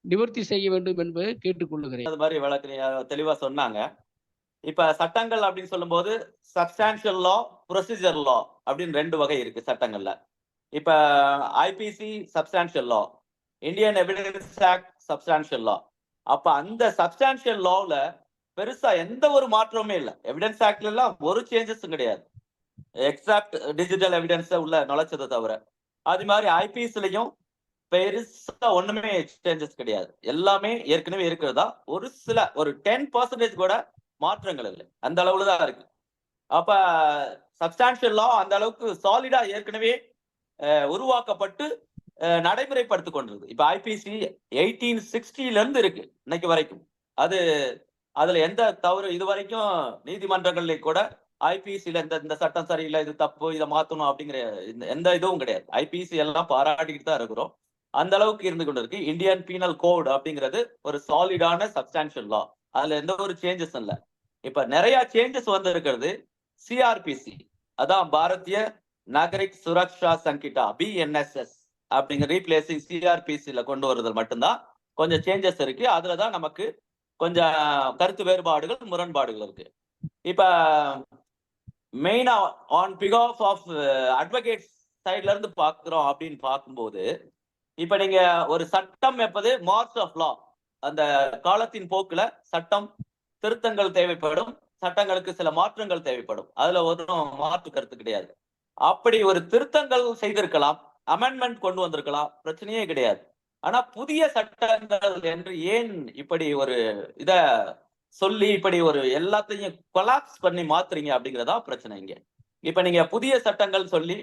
நிவர்த்தி செய்ய வேண்டும் என்பதை கேட்டுக்கொள்ளுகிறேன். அது மாதிரி வழக்கறிஞர் தெளிவா சொன்னாங்க. இப்ப சட்டங்கள் அப்படின்னு சொல்லும் போது சப்ஸ்டான்ஷியல் லா, ப்ரொசீஜர் லா அப்படின்னு 2 வகை இருக்கு சட்டங்கள்ல. இப்ப ஐபிசி சப்ஸ்டான்ஷியல் லா, இந்தியன் எவிடன்ஸ் ஆக்ட் சப்ஸ்டான்ஷியல் லா. அப்ப அந்த சப்ஸ்டான்ஷியல் லால பெருசா எந்த ஒரு மாற்றமுமே இல்லை. எவிடன்ஸ் ஆக்ட்ல எல்லாம் ஒரு சேஞ்சஸும் கிடையாது, எக்ஸாக்ட் டிஜிட்டல் எவிடன்ஸ் உள்ள நுழைச்சதை தவிர. அது மாதிரி ஐபிஎஸ்லயும் பெருசா ஒண்ணுமே சேஞ்சஸ் கிடையாது, எல்லாமே ஏற்கனவே இருக்கிறதா. ஒரு 10% கூட மாற்றங்கள் இல்லை, அந்த அளவுல தான் இருக்கு. அப்ப சப்ஸ்டான்ஷியல் லா அந்த அளவுக்கு சாலிடா ஏற்கனவே உருவாக்கப்பட்டு நடைமுறைப்படுத்தி கொண்டிருக்கு. இப்ப ஐபிசி 1860 இருந்து இருக்கு இன்னைக்கு வரைக்கும். அதுல எந்த தவறு இது வரைக்கும் நீதிமன்றங்கள்ல கூட ஐபிசில இந்த சட்டம் சரியில்லை, இது தப்பு, இதை மாத்தணும் அப்படிங்கிற எந்த இதுவும் கிடையாது. ஐபிசி எல்லாம் பாராட்டிக்கிட்டு தான் இருக்கிறோம். அந்த அளவுக்கு இருந்து கொண்டு இருக்கு. இந்தியன் பீனல் கோட் அப்படிங்கிறது ஒரு சாலிடான சப்ஸ்டான்ஷியல் லா, அதுல எந்த ஒரு சேஞ்சஸும் இல்லை. இப்ப நிறைய சேஞ்சஸ் வந்து இருக்கிறது சிஆர்பிசி, அதான் பாரதிய நாகரிக் சுரக்ஷா சங்கிட்டா, பிஎன்எஸ்எஸ் அப்படிங்கிற ரீப்ளேசிங் சிஆர்பிசில கொண்டு வருதல் மட்டும்தான் கொஞ்சம் சேஞ்சஸ் இருக்கு. அதுலதான் நமக்கு கொஞ்சம் கருத்து வேறுபாடுகள், முரண்பாடுகள் இருக்கு. இப்ப மெயினா ஆன் பிகாஃப் ஆஃப் அட்வொகேட் சைட்ல இருந்து பாக்குறோம் அப்படின்னு பார்க்கும்போது, இப்ப நீங்க ஒரு சட்டம் எப்பது மார்ச் ஆஃப் லா, அந்த காலத்தின் போக்குல சட்டம் திருத்தங்கள் தேவைப்படும், சட்டங்களுக்கு சில மாற்றங்கள் தேவைப்படும், அதுல ஒன்றும் மாற்று கருத்து கிடையாது. அப்படி ஒரு திருத்தங்கள் செய்திருக்கலாம், அமெண்ட்மெண்ட் கொண்டு வந்திருக்கலாம், பிரச்சனையே கிடையாது. ஆனா புதிய சட்டங்கள் என்று ஏன் இப்படி ஒரு இத சொல்லி இப்படி ஒரு எல்லாத்தையும் கொலாப்ஸ் பண்ணி மாத்துறீங்க அப்படிங்கறதா பிரச்சனை இங்க. இப்ப நீங்க புதிய சட்டங்கள் சொல்லி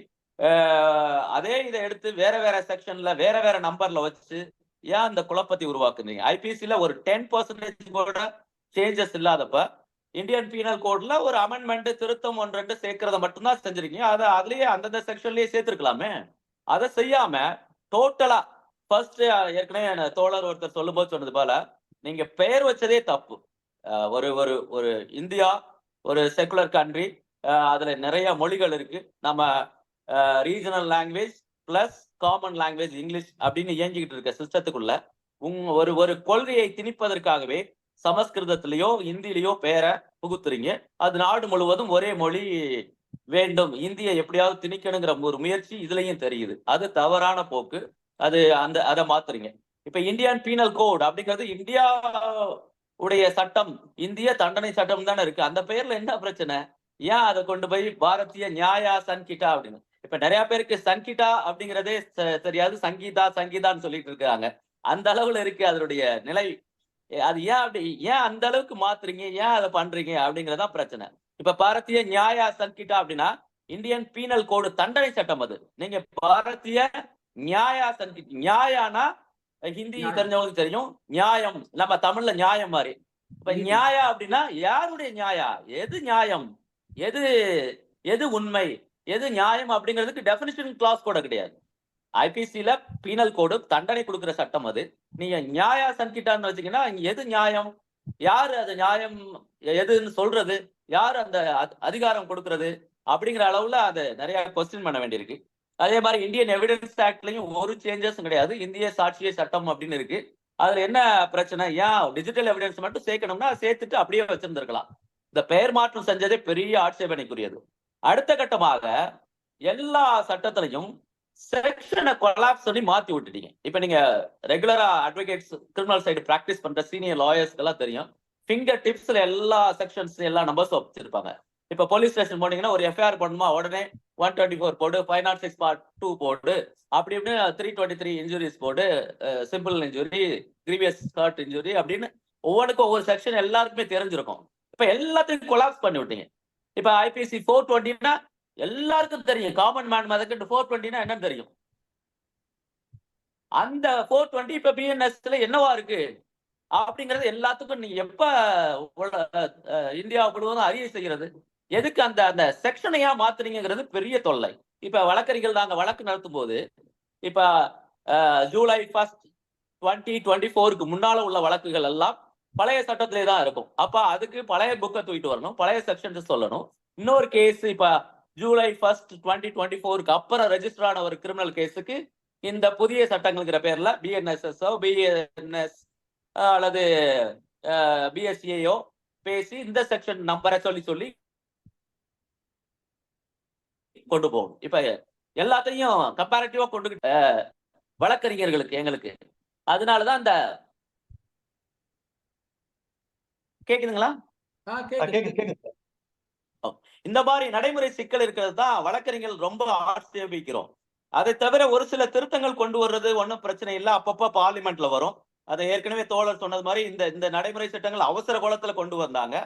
அதே இதை எடுத்து வேற வேற செக்ஷன்ல வேற வேற நம்பர்ல வச்சு ஏன் அந்த குழப்பத்தை உருவாக்குறீங்க? ஐபிசில ஒரு 10% கூட சேஞ்சஸ் இல்லாதப்ப இந்தியன் பீனல் கோட்ல ஒரு அமெண்ட்மெண்ட் திருத்தம் 1-2 சேர்க்கறத மட்டும்தான் செஞ்சிருக்கீங்க. அதை அதுலயே அந்தந்த செக்ஷன்லயே சேர்த்திருக்கலாமே. அதை செய்யாம டோட்டலா ஃபர்ஸ்ட் ஏற்கனவே தோழர் ஒருத்தர் சொல்லும்போது சொன்னது போல நீங்க பெயர் வச்சதே தப்பு. ஒரு ஒரு ஒரு இந்தியா ஒரு செகுலர் கண்ட்ரி, அதுல நிறைய மொழிகள் இருக்கு. நம்ம regional language plus common language English அப்படின்னு இயங்கிக்கிட்டு இருக்க சிஸ்டத்துக்குள்ள ஒரு ஒரு கொள்கையை திணிப்பதற்காகவே சமஸ்கிருதத்திலேயோ இந்தியிலேயோ பெயரை புகுத்துறீங்க. அது நாடு முழுவதும் ஒரே மொழி வேண்டும், இந்தியை எப்படியாவது திணிக்கணுங்கிற ஒரு முயற்சி இதுலயும் தெரியுது. அது தவறான போக்கு. அது அதை மாத்துறீங்க. இப்ப இந்தியன் பீனல் கோட் அப்படிங்கிறது இந்தியா உடைய சட்டம், இந்திய தண்டனை சட்டம் தானே இருக்கு. அந்த பெயர்ல என்ன பிரச்சனை? ஏன் அதை கொண்டு போய் பாரதிய நியாயா சன்கிட்டா அப்படின்னு? இப்ப நிறைய பேருக்கு சன்கிட்டா அப்படிங்கிறதே தெரியாது, சங்கீதான்னு சொல்லிட்டு இருக்காங்க. அந்த அளவுல இருக்கு அதனுடைய நிலை. அது ஏன் அப்படி ஏன் அந்த அளவுக்கு மாத்துறீங்க, ஏன் அதை பண்றீங்க அப்படிங்கறதா பிரச்சனை. இப்ப பாரதிய நியாயா சன்கிட்டா அப்படின்னா இந்தியன் பீனல் கோடு தண்டனை சட்டம். அது நீங்க பாரதிய நியாயா சன்கிட், நியாயானா ஹிந்தி தெரிஞ்சவங்களுக்கு தெரியும், நியாயம் நம்ம தமிழ்ல நியாயம் மாதிரி. இப்ப நியாயா அப்படின்னா யாருடைய நியாயா? எது நியாயம், எது எது உண்மை, எது நியாயம் அப்படிங்கிறதுக்கு டெபினிஷன் கிளாஸ் கூட கிடையாது. ஐபிசில பீனல் கோடு தண்டனை கொடுக்கிற சட்டம். அது நீங்க நியாயா சன்கிட்டான்னு வச்சீங்கன்னா எது நியாயம், யாரு அது நியாயம் எதுன்னு சொல்றது, யாரு அந்த அதிகாரம் கொடுக்கறது அப்படிங்கிற அளவுல அதை நிறைய கொஸ்டின் பண்ண வேண்டியிருக்கு. அதே மாதிரி இந்தியன் எவிடன்ஸ் ஆக்ட்லயும் ஒரு சேஞ்சஸும் கிடையாது. இந்திய சாட்சிய சட்டம் அப்படின்னு இருக்கு. அதுல என்ன பிரச்சனை? ஏன் டிஜிட்டல் எவிடன்ஸ் மட்டும் சேர்க்கணும்னா சேர்த்துட்டு அப்படியே வச்சிருந்திருக்கலாம். இந்த பெயர் மாற்றம் செஞ்சதே பெரிய ஆட்சேபனைக்குரியது. அடுத்த கட்டமாக எல்லா சட்டத்திலையும் செக்ஷனை கொலாப்ஸ் பண்ணி மாத்தி விட்டுட்டீங்க. இப்ப நீங்க ரெகுலரா அட்வொகேட்ஸ் கிரிமினல் சைடு பிராக்டிஸ் பண்ற சீனியர் லாயர்ஸ்க்கு எல்லாம் தெரியும், ஃபிங்கர் டிப்ஸ்ல எல்லா செக்ஷன்ஸ் எல்லா நம்பர்ஸ் வச்சிருப்பாங்க. இப்ப போலீஸ் ஸ்டேஷன் போனீங்கன்னா ஒரு எஃப்ஐஆர் பண்ணுமா, உடனே 124 போடு, 506 Part 2 போடு, அப்படி இப்படி 323 இன்ஜுரிஸ் போடு, simple injury, grievous hurt injury அப்படின்னு ஒவ்வொன்றுக்கும் ஒவ்வொரு செக்ஷன் எல்லாருக்குமே தெரிஞ்சிருக்கும். இப்ப எல்லாத்தையும் கொலாப்ஸ் பண்ணி விட்டீங்க. இப்ப ஐபிசி 420னா எல்லாருக்கும் தெரியும், காமன் மேன் மதக்கு 420னா என்னன்னு தெரியும். அந்த 420 இப்ப பிஎன்எஸ்ல என்னவா இருக்கு அப்படிங்கறது எல்லாத்துக்கும் நீங்க எப்ப இந்தியா முழுவதும் அறிய செய்கிறது? எதுக்கு அந்த அந்த செக்ஷனையா மாத்துறீங்கிறது பெரிய தொல்லை. இப்ப வழக்கறிஞர்கள் நாங்க வழக்கு நடத்தும் போது இப்ப ஜூலை 1, 2024க்கு முன்னால உள்ள வழக்குகள் எல்லாம் பழைய சட்டத்திலே தான் இருக்கும். அப்ப அதுக்கு பழைய புக்கை தூக்கிட்டு வரணும், பழைய செக்ஷன் சொல்லணும். இன்னொரு கேஸ் இப்ப ஜூலை 1, 2024க்கு அப்புறம் ரெஜிஸ்டர் ஆன ஒரு கிரிமினல் கேஸுக்கு இந்த புதிய சட்டங்கள்ங்கிற பேர்ல பிஎன்எஸ்எஸ்ஓ பிஎன்எஸ் அல்லது பிஎஸ்சியோ பேசி இந்த செக்ஷன் நம்பரை சொல்லி கொண்டு போகணும். இப்ப எல்லாத்தையும் கம்பேரிட்டிவா கொண்டு வழக்கறிஞர்களுக்கு எங்களுக்கு அதனாலதான் அந்த கேக்குதுங்களா? இந்த மாதிரி நடைமுறை சிக்கல் இருக்கிறது தான் வழக்கறிஞர்கள் ரொம்ப ஆட்சேபிக்கிறோம். அதை தவிர ஒரு சில திருத்தங்கள் கொண்டு வர்றது ஒன்றும் பிரச்சனை இல்லை, அப்பப்ப பார்லிமெண்ட்ல வரும். அதை ஏற்கனவே தோழர் சொன்னது மாதிரி இந்த நடைமுறை சட்டங்கள் அவசர கோலத்துல கொண்டு வந்தாங்க.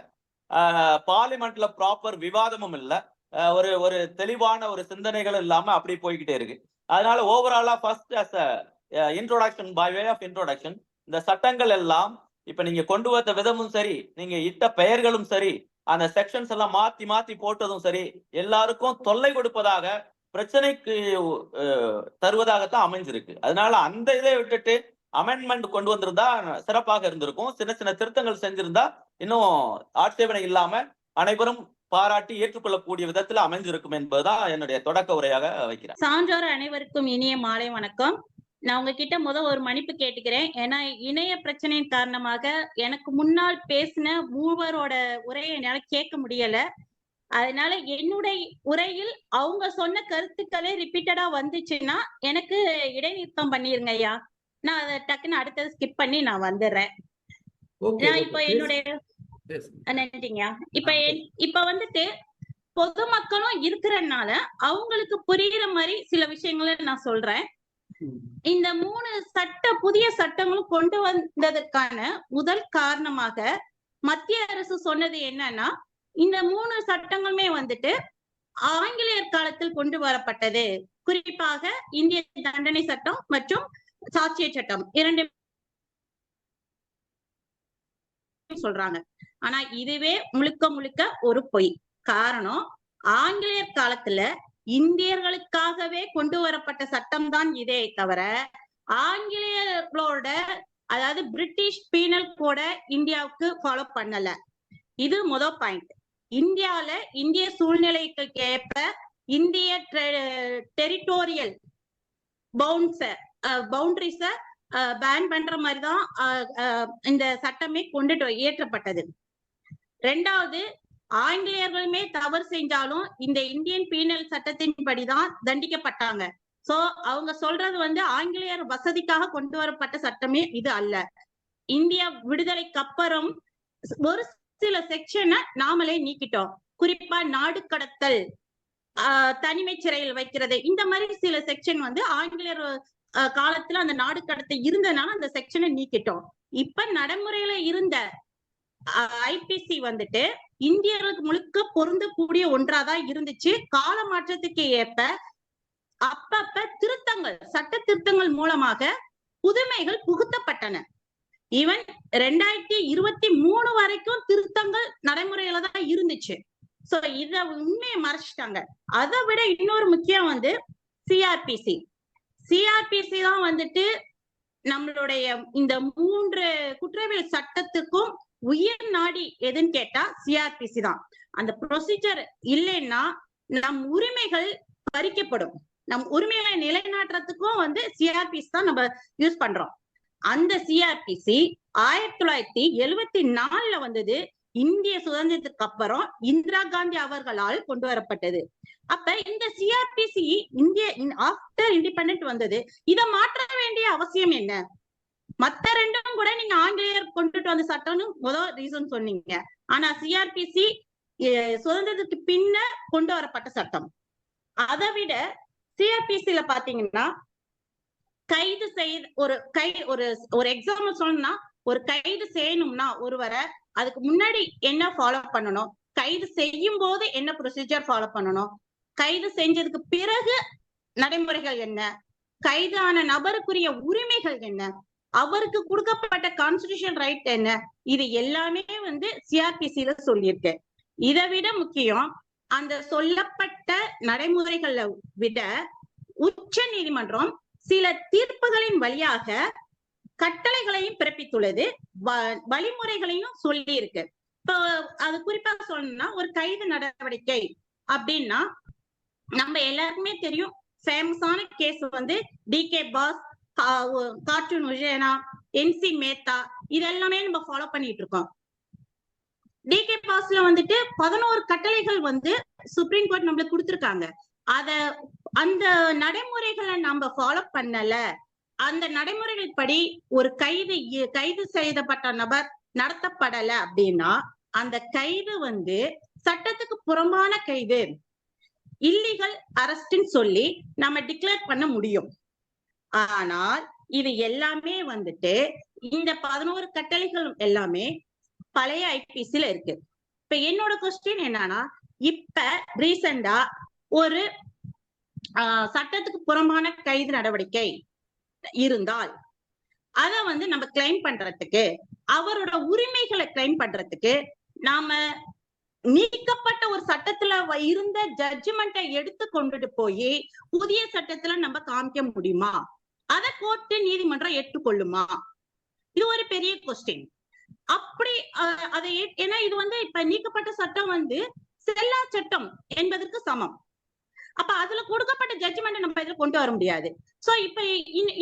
பார்லிமெண்ட்ல ப்ராப்பர் விவாதமும் இல்லை, ஒரு தெளிவான ஒரு சிந்தனைகள் இல்லாம அப்படி போய்கிட்டே இருக்கு. அதனால ஓவராலா first as introduction, by way of introduction, இந்த சட்டங்கள் எல்லாம் இப்ப நீங்க கொண்டு வந்த விதமும் சரி, நீங்க இட்ட பெயர்களும் சரி, அந்த செக்ஷன்ஸ் எல்லாம் மாத்தி போட்டதும் சரி, எல்லாருக்கும் தொல்லை கொடுப்பதாக, பிரச்சனைக்கு தருவதாகத்தான் அமைஞ்சிருக்கு. அதனால அந்த இதை விட்டுட்டு அமெண்ட்மெண்ட் கொண்டு வந்திருந்தா சிறப்பாக இருந்திருக்கும். சின்ன திருத்தங்கள் செஞ்சிருந்தா இன்னும் ஆட்சேபனை இல்லாம அனைவரும் பாராட்டி ஏற்றுக்கொள்ளக்கூடிய விதத்துல அமைஞ்சிருக்கும் என்பதுதான் என்னுடைய தொடக்க உரையாக வைக்கிறேன். சான்றோர் அனைவருக்கும் இனிய மாலை வணக்கம். நான் உங்ககிட்ட ஒரு மன்னிப்பு கேட்டுக்கிறேன். ஏன்னா இணைய பிரச்சனையின் காரணமாக எனக்கு முன்னால் பேசின மூவரோட உரையை என்னால கேட்க முடியல. அதனால என்னுடைய உரையில் அவங்க சொன்ன கருத்துக்களே ரிப்பீட்டடா வந்துச்சுன்னா எனக்கு இடைநிறுத்தம் பண்ணிருங்க ஐயா. நான் அதை டக்குன்னு அடுத்தது ஸ்கிப் பண்ணி நான் வந்துடுறேன். நான் இப்ப என்னுடைய நன்றிங்கய்யா. இப்ப வந்துட்டு பொதுமக்களும் இருக்கிறனால அவங்களுக்கு புரியுற மாதிரி சில விஷயங்களை நான் சொல்றேன். இந்த 3 புதிய சட்டங்களும் கொண்டு வந்ததற்கான முதல் காரணமாக மத்திய அரசு சொன்னது என்னன்னா, இந்த 3 சட்டங்களுமே வந்துட்டு ஆங்கிலேயர் காலத்தில் கொண்டு வரப்பட்டது. குறிப்பாக இந்திய தண்டனை சட்டம் மற்றும் சாட்சிய சட்டம் 2 சொல்றாங்க. ஆனா இதுவே முழுக்க முழுக்க ஒரு பொய். காரணம், ஆங்கிலேயர் காலத்துல இந்தியர்களுக்காகவே கொண்டு வரப்பட்ட சட்டம் தான் இதே தவிர ஆங்கிலேயர்களோட, அதாவது பிரிட்டிஷ் பீனல் கோட இந்தியாவுக்கு ஃபாலோ பண்ணல. இது முதல் பாயிண்ட். இந்தியால இந்திய சூழ்நிலைக்கு ஏற்ப இந்திய டெரிட்டோரியல் பவுண்டரிஸ பேன் பண்ற மாதிரிதான் இந்த சட்டமே கொண்டுட்டு இயற்றப்பட்டது. 2வது, ஆங்கிலேயர்களுமே தவறு செஞ்சாலும் இந்த இந்தியன் பீனல் சட்டத்தின் படிதான் தண்டிக்கப்பட்டாங்க. சோ அவங்க சொல்றது வந்து ஆங்கிலேயர் வசதிக்காக கொண்டு வரப்பட்ட சட்டமே இது அல்ல. இந்தியா விடுதலைக்கு அப்புறம் ஒரு சில செக்ஷனை நாமளே நீக்கிட்டோம். குறிப்பா நாடு கடத்தல், தனிமை சிறையில் வைக்கிறது, இந்த மாதிரி சில செக்ஷன் வந்து ஆங்கிலேயர் காலத்துல அந்த நாடு கடத்தல் இருந்தனால அந்த செக்ஷனை நீக்கிட்டோம். இப்ப நடைமுறையில இருந்த ஐபிசி வந்துட்டு இந்தியர்களுக்கு முழுக்க பொருந்தக்கூடிய ஒன்றாதான் இருந்துச்சு. கால மாற்றத்துக்கு ஏற்ப அப்பப்ப திருத்தங்கள், சட்ட திருத்தங்கள் மூலமாக புதுமைகள் புகுத்தப்பட்டன. ஈவன் 2023 வரைக்கும் திருத்தங்கள் நடைமுறையில தான் இருந்துச்சு. சோ இத உண்மையை மறைச்சிட்டாங்க. அதை விட இன்னொரு முக்கியம் வந்து சிஆர்பிசி தான் வந்துட்டு நம்மளுடைய இந்த 3 குற்றவியல் சட்டத்துக்கும் உயிர் நாடி எதுன்னு கேட்டா சிஆர்பிசி தான். அந்த ப்ரொசீஜர் இல்லைன்னா நம் உரிமைகள் பறிக்கப்படும். நம் உரிமைகளை நிலைநாட்டுறதுக்கும் வந்து சிஆர்பிசி தான் நம்ம யூஸ் பண்றோம். அந்த சிஆர்பிசி 1974 வந்தது. இந்திய சுதந்திரத்துக்கு அப்புறம் இந்திரா காந்தி அவர்களால் கொண்டு வரப்பட்டது. அப்ப இந்த சிஆர்பிசி ஆஃப்டர் இண்டிபெண்டன்ட் வந்தது. இதை மாற்ற வேண்டிய அவசியம் என்ன? மத்த 2ம் கூட நீங்க ஆங்கிலேயர் கொண்டுட்டு வந்த சட்டம்னு முதல் ரீசன் சொன்னீங்க. ஆனா சிஆர்பிசி சுதந்திரத்துக்கு பின்ன கொண்டு வரப்பட்ட சட்டம். அதை விட சிஆர்பிசில பாத்தீங்கன்னா கைது ஒரு எக்ஸாம்பிள் சொல்லணும்னா, ஒரு கைது செய்யணும்னா ஒருவரை அதுக்கு முன்னாடி என்ன ஃபாலோ பண்ணணும், கைது செய்யும் போது என்ன ப்ரொசீஜர் ஃபாலோ பண்ணணும், கைது செஞ்சதுக்கு பிறகு நடைமுறைகள் என்ன, கைதான நபருக்குரிய உரிமைகள் என்ன, அவருக்கு கொடுக்கப்பட்ட கான்ஸ்டிடியூஷன் ரைட் என்ன, இது எல்லாமே வந்து சிஆர்பிசில சொல்லியிருக்கு. இதை விட முக்கியம், அந்த சொல்லப்பட்ட நடைமுறைகளை விட உச்ச நீதிமன்றம் சில தீர்ப்புகளின் வழியாக கட்டளைகளையும் பிறப்பித்துள்ளது, வழிமுறைகளையும் சொல்லி இருக்கு. இப்போ அது குறிப்பா சொல்லணும்னா, ஒரு கைது நடவடிக்கை அப்படின்னா நம்ம எல்லாருக்குமே தெரியும். ஃபேமஸான கேஸ் வந்து டிகே பாஸ், கார்ட்டூன் உஜேனா, என்சி மேத்தா, இதெல்லாமே நம்ம ஃபாலோ பண்ணிட்டு இருக்கோம். டிகே பாஸ்ல வந்துட்டு 11 கட்டளைகள் வந்து சுப்ரீம் கோர்ட் நம்மளுக்கு கொடுத்திருக்காங்க. அந்த நடைமுறைகளை நம்ம ஃபாலோ பண்ணல. அந்த நடைமுறைகள் படி ஒரு கைது செய்யப்பட்ட நபர் நடத்தப்படல அப்படின்னா அந்த கைது வந்து சட்டத்துக்கு புறம்பான கைது, இல்லீகல் அரெஸ்ட்னு சொல்லி நம்ம டிக்ளேர் பண்ண முடியும். ஆனால் இது எல்லாமே வந்துட்டு இந்த 11 கட்டளைகள் எல்லாமே பழைய ஐபிசில இருக்கு. இப்ப என்னோட கொஸ்டின் என்னன்னா, இப்ப ரீசெண்டா ஒரு சட்டத்துக்கு புறம்பான கைது நடவடிக்கை இருந்தால் அத வந்து நம்ம கிளைம் பண்றதுக்கு, அவரோட உரிமைகளை கிளைம் பண்றதுக்கு நாம நீக்கப்பட்ட ஒரு சட்டத்துல இருந்த ஜட்ஜ்மெண்ட்டை எடுத்து கொண்டுட்டு போய் புதிய சட்டத்துல நம்ம காமிக்க முடியுமா? அத கோர்ட்டு நீதிமன்றம் ஏற்றுக்கொள்ளுமா? இது ஒரு பெரிய கொஸ்டின். அப்படி அதை ஏன்னா இது வந்து இப்ப நீக்கப்பட்ட சட்டம் வந்து செல்லா சட்டம் என்பதற்கு சமம். அப்ப அதுல கொடுக்கப்பட்ட ஜட்ஜ்மெண்ட் நம்ம இதுல கொண்டு வர முடியாது. சோ இப்ப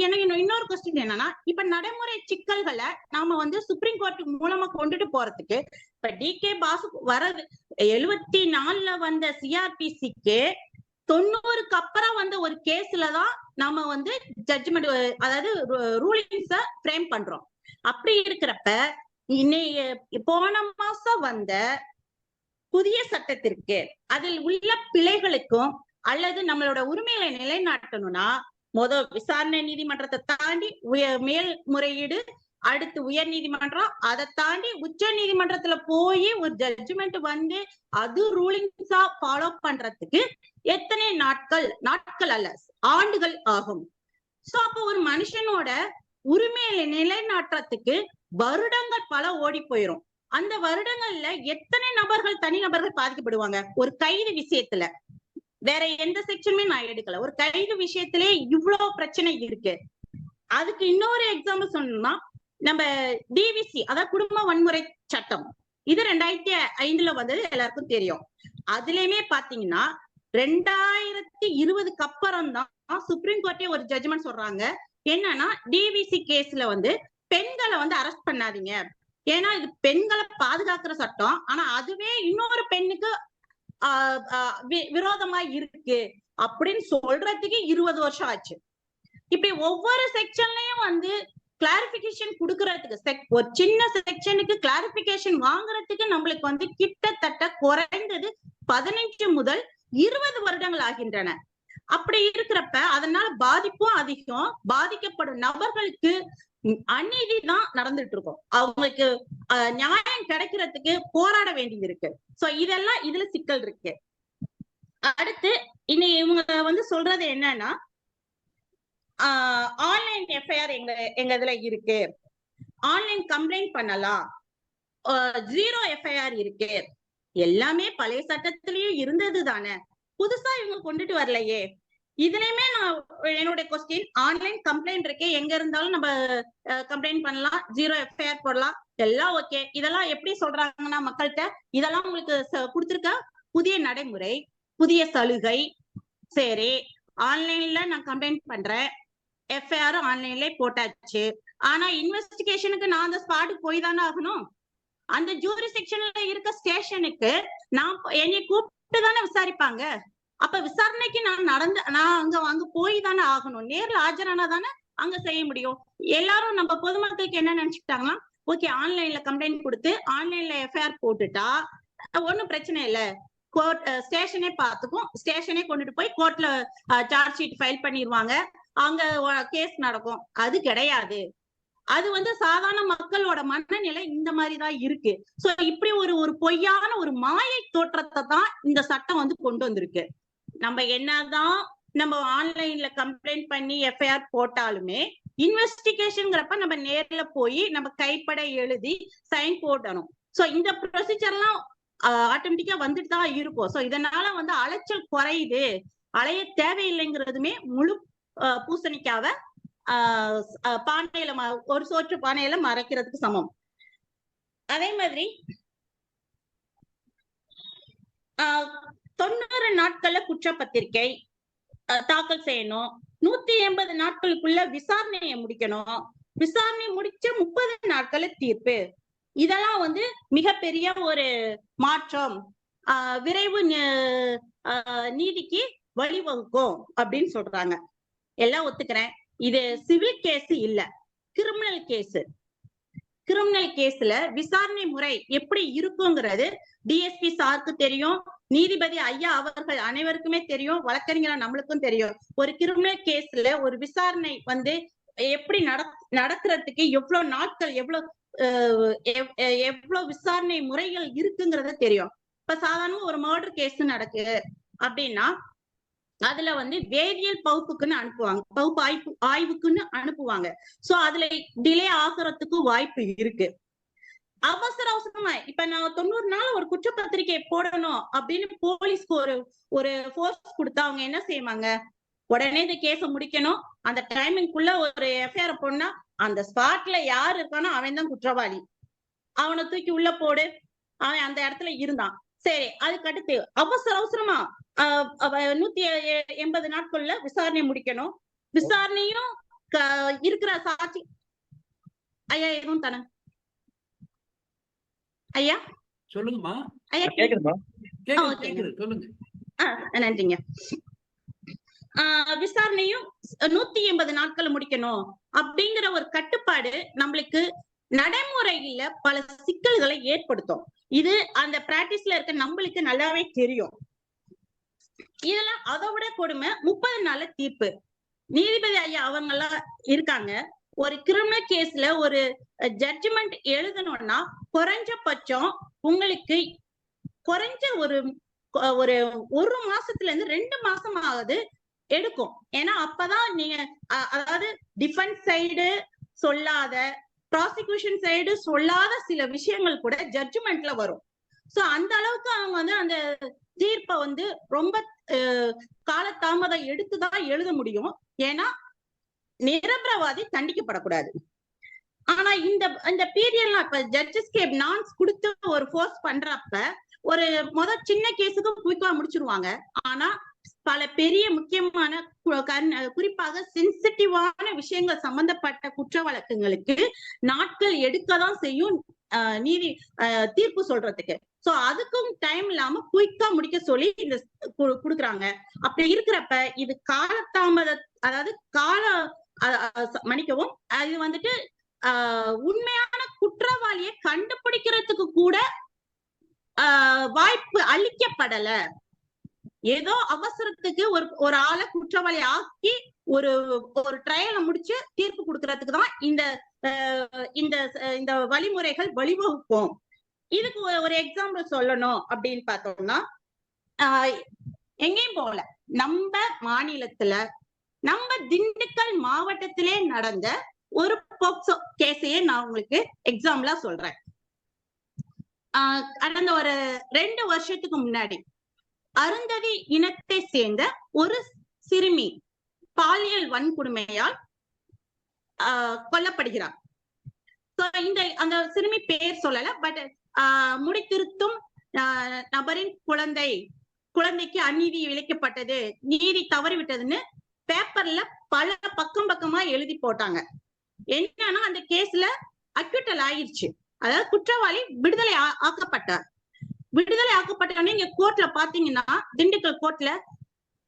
எனக்கு இன்னொரு கொஸ்டின் என்னன்னா, இப்ப நடைமுறை சிக்கல்களை நாம வந்து சுப்ரீம் கோர்ட் மூலமா கொண்டுட்டு போறதுக்கு இப்ப டிகே பாஸ் வரது 74 வந்த சிஆர்பிசிக்கு 90க்கு அப்புறம் வந்த ஒரு கேஸ்லதான் நாம வந்து ஜட்ஜ்மெண்ட், அதாவது ரூலிங்ஸ ஃப்ரேம் பண்றோம். அப்படி இருக்கிறப்ப போன மாசம் வந்த புதிய சட்டத்திற்கு அதில் உள்ள பிழைகளுக்கும் அல்லது நம்மளோட உரிமைகளை நிலைநாட்டணும்னா விசாரணை நீதிமன்றத்தை தாண்டி மேல்முறையீடு, அடுத்து உயர் நீதிமன்றம், அதை தாண்டி உச்ச நீதிமன்றத்துல போய் ஒரு ஜட்ஜ்மெண்ட் வந்து அது ரூலிங்ஸா ஃபாலோ பண்றதுக்கு எத்தனை நாட்கள் அல்ல ஆண்டுகள் ஆகும். சோ அப்போ ஒரு மனுஷனோட உரிமையை நிலைநாட்டுறதுக்கு வருடங்கள் பல ஓடி போயிரும். அந்த வருடங்கள்ல எத்தனை தனிநபர்கள் பாதிக்கப்படுவாங்க. ஒரு கைது விஷயத்துல வேற எந்த செக்ஷனுமே நான் எடுக்கல, ஒரு கைது விஷயத்திலே இவ்வளவு பிரச்சனை இருக்கு. அதுக்கு இன்னொரு எக்ஸாம்பிள் சொல்லணும்னா நம்ம டிவிசி, அதாவது குடும்ப வன்முறை சட்டம், இது 2005 வந்தது, எல்லாருக்கும் தெரியும். அதுலயுமே பாத்தீங்கன்னா 2020க்கு அப்புறம் தான் சுப்ரீம் கோர்ட்டே ஒரு ஜட்ஜ்மெண்ட் சொல்றாங்க. என்னன்னா டிவிசி கேஸ்ல வந்து பெண்களை வந்து அரெஸ்ட் பண்ணாதீங்க, ஏன்னா இது பெண்களை பாதுகாக்கிற சட்டம், ஆனா அதுவே இன்னொரு பெண்ணுக்கு விரோதமா இருக்கு அப்படின்னு சொல்றதுக்கு 20 வருஷம் ஆச்சு. இப்படி ஒவ்வொரு செக்ஷன்லயும் வந்து கிளாரிபிகேஷன் கொடுக்கறதுக்கு, ஒரு சின்ன செக்ஷனுக்கு கிளாரிபிகேஷன் வாங்குறதுக்கு நம்மளுக்கு வந்து கிட்டத்தட்ட குறைந்தது 15 முதல் 20 வருடங்கள் ஆகின்றன. அப்படி இருக்கிறப்ப அதனால பாதிப்பும் அதிகம், பாதிக்கப்படும் நபர்களுக்கு அநீதி தான் நடந்துட்டு இருக்கும், அவங்களுக்கு நியாயம் கிடைக்கிறதுக்கு போராட வேண்டியது இருக்கு. சோ இதெல்லாம் இதுல சிக்கல் இருக்கு. அடுத்து இனி இவங்க வந்து சொல்றது என்னன்னா ஆன்லைன் எஃப்ஐஆர் எங்க இதுல இருக்கு, ஆன்லைன் கம்ப்ளைண்ட் பண்ணலாம், 0 எஃப்ஐஆர் இருக்கு. எல்லாமே பழைய சட்டத்திலயும் இருந்தது தானே, புதுசா இவங்க கொண்டுட்டு வரலையே. இதுலயுமே நான் என்னுடைய கொஸ்டின், ஆன்லைன் கம்ப்ளைண்ட் இருக்கு, எங்க இருந்தாலும் நம்ம கம்ப்ளைண்ட் பண்ணலாம், 0 எஃப்ஐஆர் போடலாம், எல்லாம் ஓகே. இதெல்லாம் எப்படி சொல்றாங்கன்னா மக்கள்கிட்ட இதெல்லாம் உங்களுக்கு கொடுத்திருக்க புதிய நடைமுறை, புதிய சலுகை. சரி, ஆன்லைன்ல நான் கம்ப்ளைண்ட் பண்றேன், எஃப்ஐஆர் ஆன்லைன்ல போட்டாச்சு, ஆனா இன்வெஸ்டிகேஷனுக்கு நான் அந்த ஸ்பாட்டுக்கு போய் தானே ஆகணும். அந்த ஜூரிஸ்டிக்ஷன்ல இருக்க ஸ்டேஷனுக்கு நான் என்னை கூப்பிட்டு தானே விசாரிப்பாங்க. அப்ப விசாரணைக்கு நான் அங்க போய் தானே ஆகணும், நேர்ல ஆஜரானா தானே அங்க செய்ய முடியும். எல்லாரும் நம்ம பொதுமக்களுக்கு என்ன நினைச்சுக்கிட்டாங்கன்னா, ஓகே ஆன்லைன்ல கம்ப்ளைண்ட் கொடுத்து ஆன்லைன்ல எஃப்ஐஆர் போட்டுட்டா ஒன்னும் பிரச்சனை இல்ல, கோர்ட் ஸ்டேஷனே பார்த்துக்கும், ஸ்டேஷனே கொண்டுட்டு போய் கோர்ட்ல சார்ஜ் ஷீட் ஃபைல் பண்ணிடுவாங்க, அங்க கேஸ் நடக்கும். அது கிடையாது. அது வந்து சாதாரண மக்களோட மனநிலை இந்த மாதிரிதான் இருக்கு. சோ இப்படி ஒரு பொய்யான ஒரு மாயை தோற்றத்தை தான் இந்த சட்டம் வந்து கொண்டு வந்திருக்கு. நம்ம என்னதான் நம்ம ஆன்லைன்ல கம்ப்ளைண்ட் பண்ணி எஃப்ஐஆர் போட்டாலுமே இன்வெஸ்டிகேஷன்ங்கிறப்ப நம்ம நேர்ல போய் நம்ம கைப்பட எழுதி சைன் போடணும். சோ இந்த ப்ரொசீஜர்லாம் ஆட்டோமேட்டிக்கா வந்துட்டு தான் இருக்கும். சோ இதனால வந்து அலைச்சல் குறையுது, அலைய தேவையில்லைங்கிறதுமே முழு பூசணிக்காவ பானையில ஒரு சோற்று பானையில மறைக்கிறதுக்கு சமம். அதே மாதிரி 90 நாட்கள்ல குற்றப்பத்திரிகை தாக்கல் செய்யணும், 180 நாட்களுக்குள்ள விசாரணையை முடிக்கணும், விசாரணை முடிச்ச 30 நாட்கள்ல தீர்ப்பு. இதெல்லாம் வந்து மிகப்பெரிய ஒரு மாற்றம், விரைவு நீதிக்கு வழிவகுக்கும் அப்படின்னு சொல்றாங்க. எல்லாம் ஒத்துக்கிறேன். இது சிவில் கேஸ் இல்ல, கிரிமினல் கேஸ். கிரிமினல் கேஸ்ல விசாரணை முறை எப்படி இருக்குங்கிறது டிஎஸ்பி சாருக்கு தெரியும், நீதிபதி ஐயா அவர்கள் அனைவருக்குமே தெரியும், வழக்கறிஞர் நம்மளுக்கும் தெரியும். ஒரு கிரிமினல் கேஸ்ல ஒரு விசாரணை வந்து எப்படி நடக்கிறதுக்கு எவ்வளவு நாட்கள், எவ்வளவு விசாரணை முறைகள் இருக்குங்கிறத தெரியும். இப்ப சாதாரண ஒரு மர்டர் கேஸ் நடக்கு அப்படின்னா அதுல வந்து வேதியியல் பகுப்புக்குன்னு அனுப்புவாங்க, பகுப்பு ஆய்வுக்குன்னு அனுப்புவாங்க. சோ அதுல டிலே ஆகுறதுக்கு வாய்ப்பு இருக்கு. அவசரமா இப்ப நான் 90 நாள் ஒரு குற்றப்பத்திரிகை போடணும் அப்படின்னு போலீஸ்க்கு ஒரு ஃபோர்ஸ் கொடுத்தா அவங்க என்ன செய்வாங்க, உடனே இந்த கேஸ முடிக்கணும், அந்த டைமிங்குள்ள ஒரு எஃப்ஐஆர் போடனா அந்த ஸ்பாட்ல யாரு இருக்கானோ அவன் தான் குற்றவாளி, அவனை தூக்கி உள்ள போடு, அவன் அந்த இடத்துல இருந்தான். சரி, அதுக்கு அடுத்து அவசரமா 180 நாட்கள்ல விசாரணை முடிக்கணும். விசாரணையும் இருக்கிற சாட்சி ஐயா எதுவும் தானே ஐயா சொல்லுங்கம்மா. ஐயா கேக்குதுமா? சொல்லுங்க. நன்றிங்க. விசாரணையும் 180 நாட்கள் முடிக்கணும் அப்படிங்கிற ஒரு கட்டுப்பாடு நம்மளுக்கு நடைமுறையில பல சிக்கல்களை ஏற்படுத்தும். இது அந்த பிராக்டிஸ்ல இருக்க நம்மளுக்கு நல்லாவே தெரியும். இதுல அதை விட கொடுமை 30 நாள்ல தீர்ப்பு. நீதிபதி ஐயா அவங்க எல்லாம் இருக்காங்க. ஒரு கிரிமினல் கேஸ்ல ஒரு ஜட்ஜ்மெண்ட் எழுதணும்னா குறைஞ்சபட்சம் உங்களுக்கு குறைஞ்ச ஒரு மாசத்துல இருந்து 2 மாசமாவது எடுக்கும். ஏன்னா அப்பதான் நீங்க அதாவது டிஃபென்ஸ் சைடு சொல்லாத, ப்ராசிக்யூஷன் சைடு சொல்லாத சில விஷயங்கள் கூட ஜட்ஜ்மெண்ட்ல வரும். சோ அந்த அளவுக்கு அவங்க அந்த தீர்ப்பை ரொம்ப காலதாமதம் எடுத்துதான் எழுத முடியும். ஏன்னா நிரபராதி தண்டிக்கப்படக்கூடாது. ஆனா இந்த பீரியட்லாம் இப்ப ஜட்ஜஸ்க்கு நான்ஸ் கொடுத்து ஒரு ஃபோர்ஸ் பண்றப்ப ஒரு சின்ன கேஸுக்கு குயிக்கா முடிச்சிருவாங்க. ஆனா பல பெரிய முக்கியமான குறிப்பாக சென்சிட்டிவான விஷயங்கள் சம்பந்தப்பட்ட குற்ற வழக்குங்களுக்கு நாட்கள் எடுக்கதான் செய்யும் நீதி தீர்ப்பு சொல்றதுக்கு. சோ அதுக்கும் டைம் இல்லாம குயிக்கா முடிக்க சொல்லி இந்த குடுக்குறாங்க. அப்படி இருக்கிறப்ப இது காலதாமத, அதாவது மன்னிக்கவும், அது உண்மையான குற்றவாளியை கண்டுபிடிக்கிறதுக்கு கூட வாய்ப்பு அளிக்கப்படல. ஏதோ அவசரத்துக்கு ஒரு ஆளை குற்றவாளி ஆக்கி ஒரு ட்ரையலை முடிச்சு தீர்ப்பு கொடுக்கறதுக்கு தான் இந்த வழிமுறைகள் வழிவகுக்கும். இதுக்கு ஒரு எக்ஸாம்பிள் சொல்லணும் அப்படின்னு பார்த்தோம்னா, எங்கேயும் போகல, நம்ம மாநிலத்துல நம்ம திண்டுக்கல் மாவட்டத்திலே நடந்த ஒரு போக்சோ கேஸையே நான் உங்களுக்கு எக்ஸாம்பிளா சொல்றேன். கடந்த ஒரு 2 வருஷத்துக்கு முன்னாடி அருந்ததி இனத்தை சேர்ந்த ஒரு சிறுமி பாலியல் வன்கொடுமையால் கொல்லப்படுகிறார். அந்த சிறுமி பேர் சொல்லல, பட் முடித்திருத்தும் நபரின் குழந்தைக்கு அநீதி இழைக்கப்பட்டது, நீதி தவறிவிட்டதுன்னு பேப்பர்ல பல பக்கமா எழுதி போட்டாங்க. என்னன்னா அந்த கேஸ்ல அக்யூட்டல் ஆயிடுச்சு. அதாவது குற்றவாளி விடுதலை ஆக்கப்பட்டார். விடுதலை ஆக்கப்பட்டோடனே இங்க கோர்ட்ல பாத்தீங்கன்னா, திண்டுக்கல் கோர்ட்ல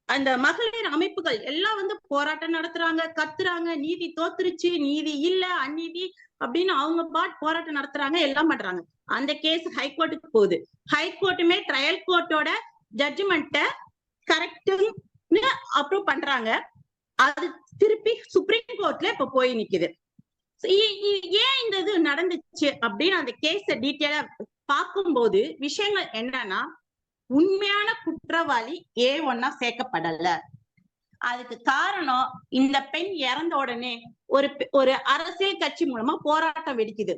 அந்த மகளிர் அமைப்புகள் எல்லாம் போராட்டம் நடத்துறாங்க, கத்துறாங்க, நீதி தோத்துருச்சு, நீதி இல்ல, அநீதி அப்படின்னு அவங்க போராட்டம் நடத்துறாங்க, எல்லாம் பண்றாங்க. அந்த கேஸ் ஹைகோர்ட்டுக்கு போகுது. ஹைகோர்ட்டுமே ட்ரையல் கோர்ட்டோட ஜட்ஜ்மெண்ட்ட கரெக்ட்னு அப்ரூவ் பண்றாங்க. அது திருப்பி சுப்ரீம் கோர்ட்ல இப்ப போய் நிக்குது. ஏன் இந்த இது நடந்துச்சு அப்படின்னு அந்த கேஸ டீட்டெயிலா பார்க்கும்போது விஷயங்கள் என்னன்னா, உண்மையான குற்றவாளி A1 சேர்க்கப்படல. அதுக்கு காரணம், இந்த பெண் இறந்த உடனே ஒரு அரசியல் கட்சி மூலமா போராட்டம் வெடிக்குது.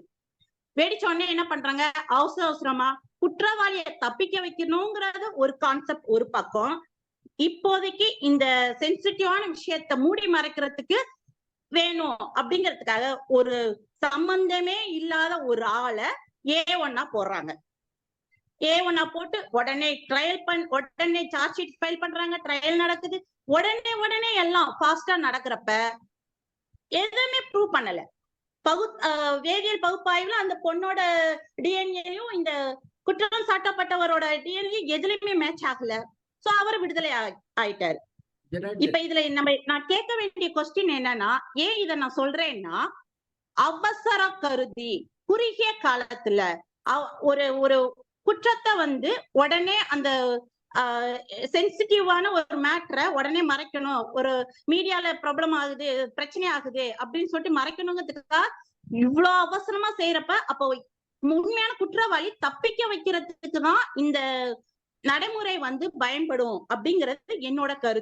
வெடிச்ச உடனே என்ன பண்றாங்க, அவசரமா குற்றவாளியை தப்பிக்க வைக்கணுங்கிறது ஒரு கான்செப்ட் ஒரு பக்கம். இப்போதைக்கு இந்த சென்சிட்டிவான விஷயத்த மூடி மறைக்கிறதுக்கு வேணும் அப்படிங்கிறதுக்காக ஒரு சம்பந்தமே இல்லாத ஒரு ஆளை A1 போடுறாங்க. A1 போட்டு உடனே உடனே சார்ஜ் ஷீட் ஃபைல் பண்றாங்க, ட்ரையல் நடக்குது. உடனே எல்லாம் ஃபாஸ்டா நடக்கிறப்ப எதுவுமே ப்ரூவ் பண்ணல. வேதியியல் பகுப்பாய்வுல அந்த பொண்ணோட டிஎன்ஏயும் இந்த குற்றம் சாட்டப்பட்டவரோட டிஎன்ஏ எதுலயுமே மேட்ச் ஆகல. சோ அவர் விடுதலை ஆயிட்டாரு. இப்ப இதுல நான் கேட்க வேண்டிய கொஸ்டின் என்னன்னா, ஏன் இத நான் சொல்றேன்னா, அவசர கருதி குறுகிய காலத்துல ஒரு குற்றத்தை உடனே அந்த சென்சிட்டிவான ஒரு மேட்டரை உடனே மறைக்கணும், ஒரு மீடியால ப்ராப்ளம் ஆகுது, பிரச்சனை ஆகுது அப்படின்னு சொல்லிட்டு மறைக்கணுங்கிறதுக்காக இவ்வளவு அவசரமா செய்யறப்ப, அப்போ உண்மையான குற்றவாளி தப்பிக்க வைக்கிறதுக்கு தான் இந்த நடைமுறை பயன்படும் அப்படிங்கிறது என்னோட கருத்து.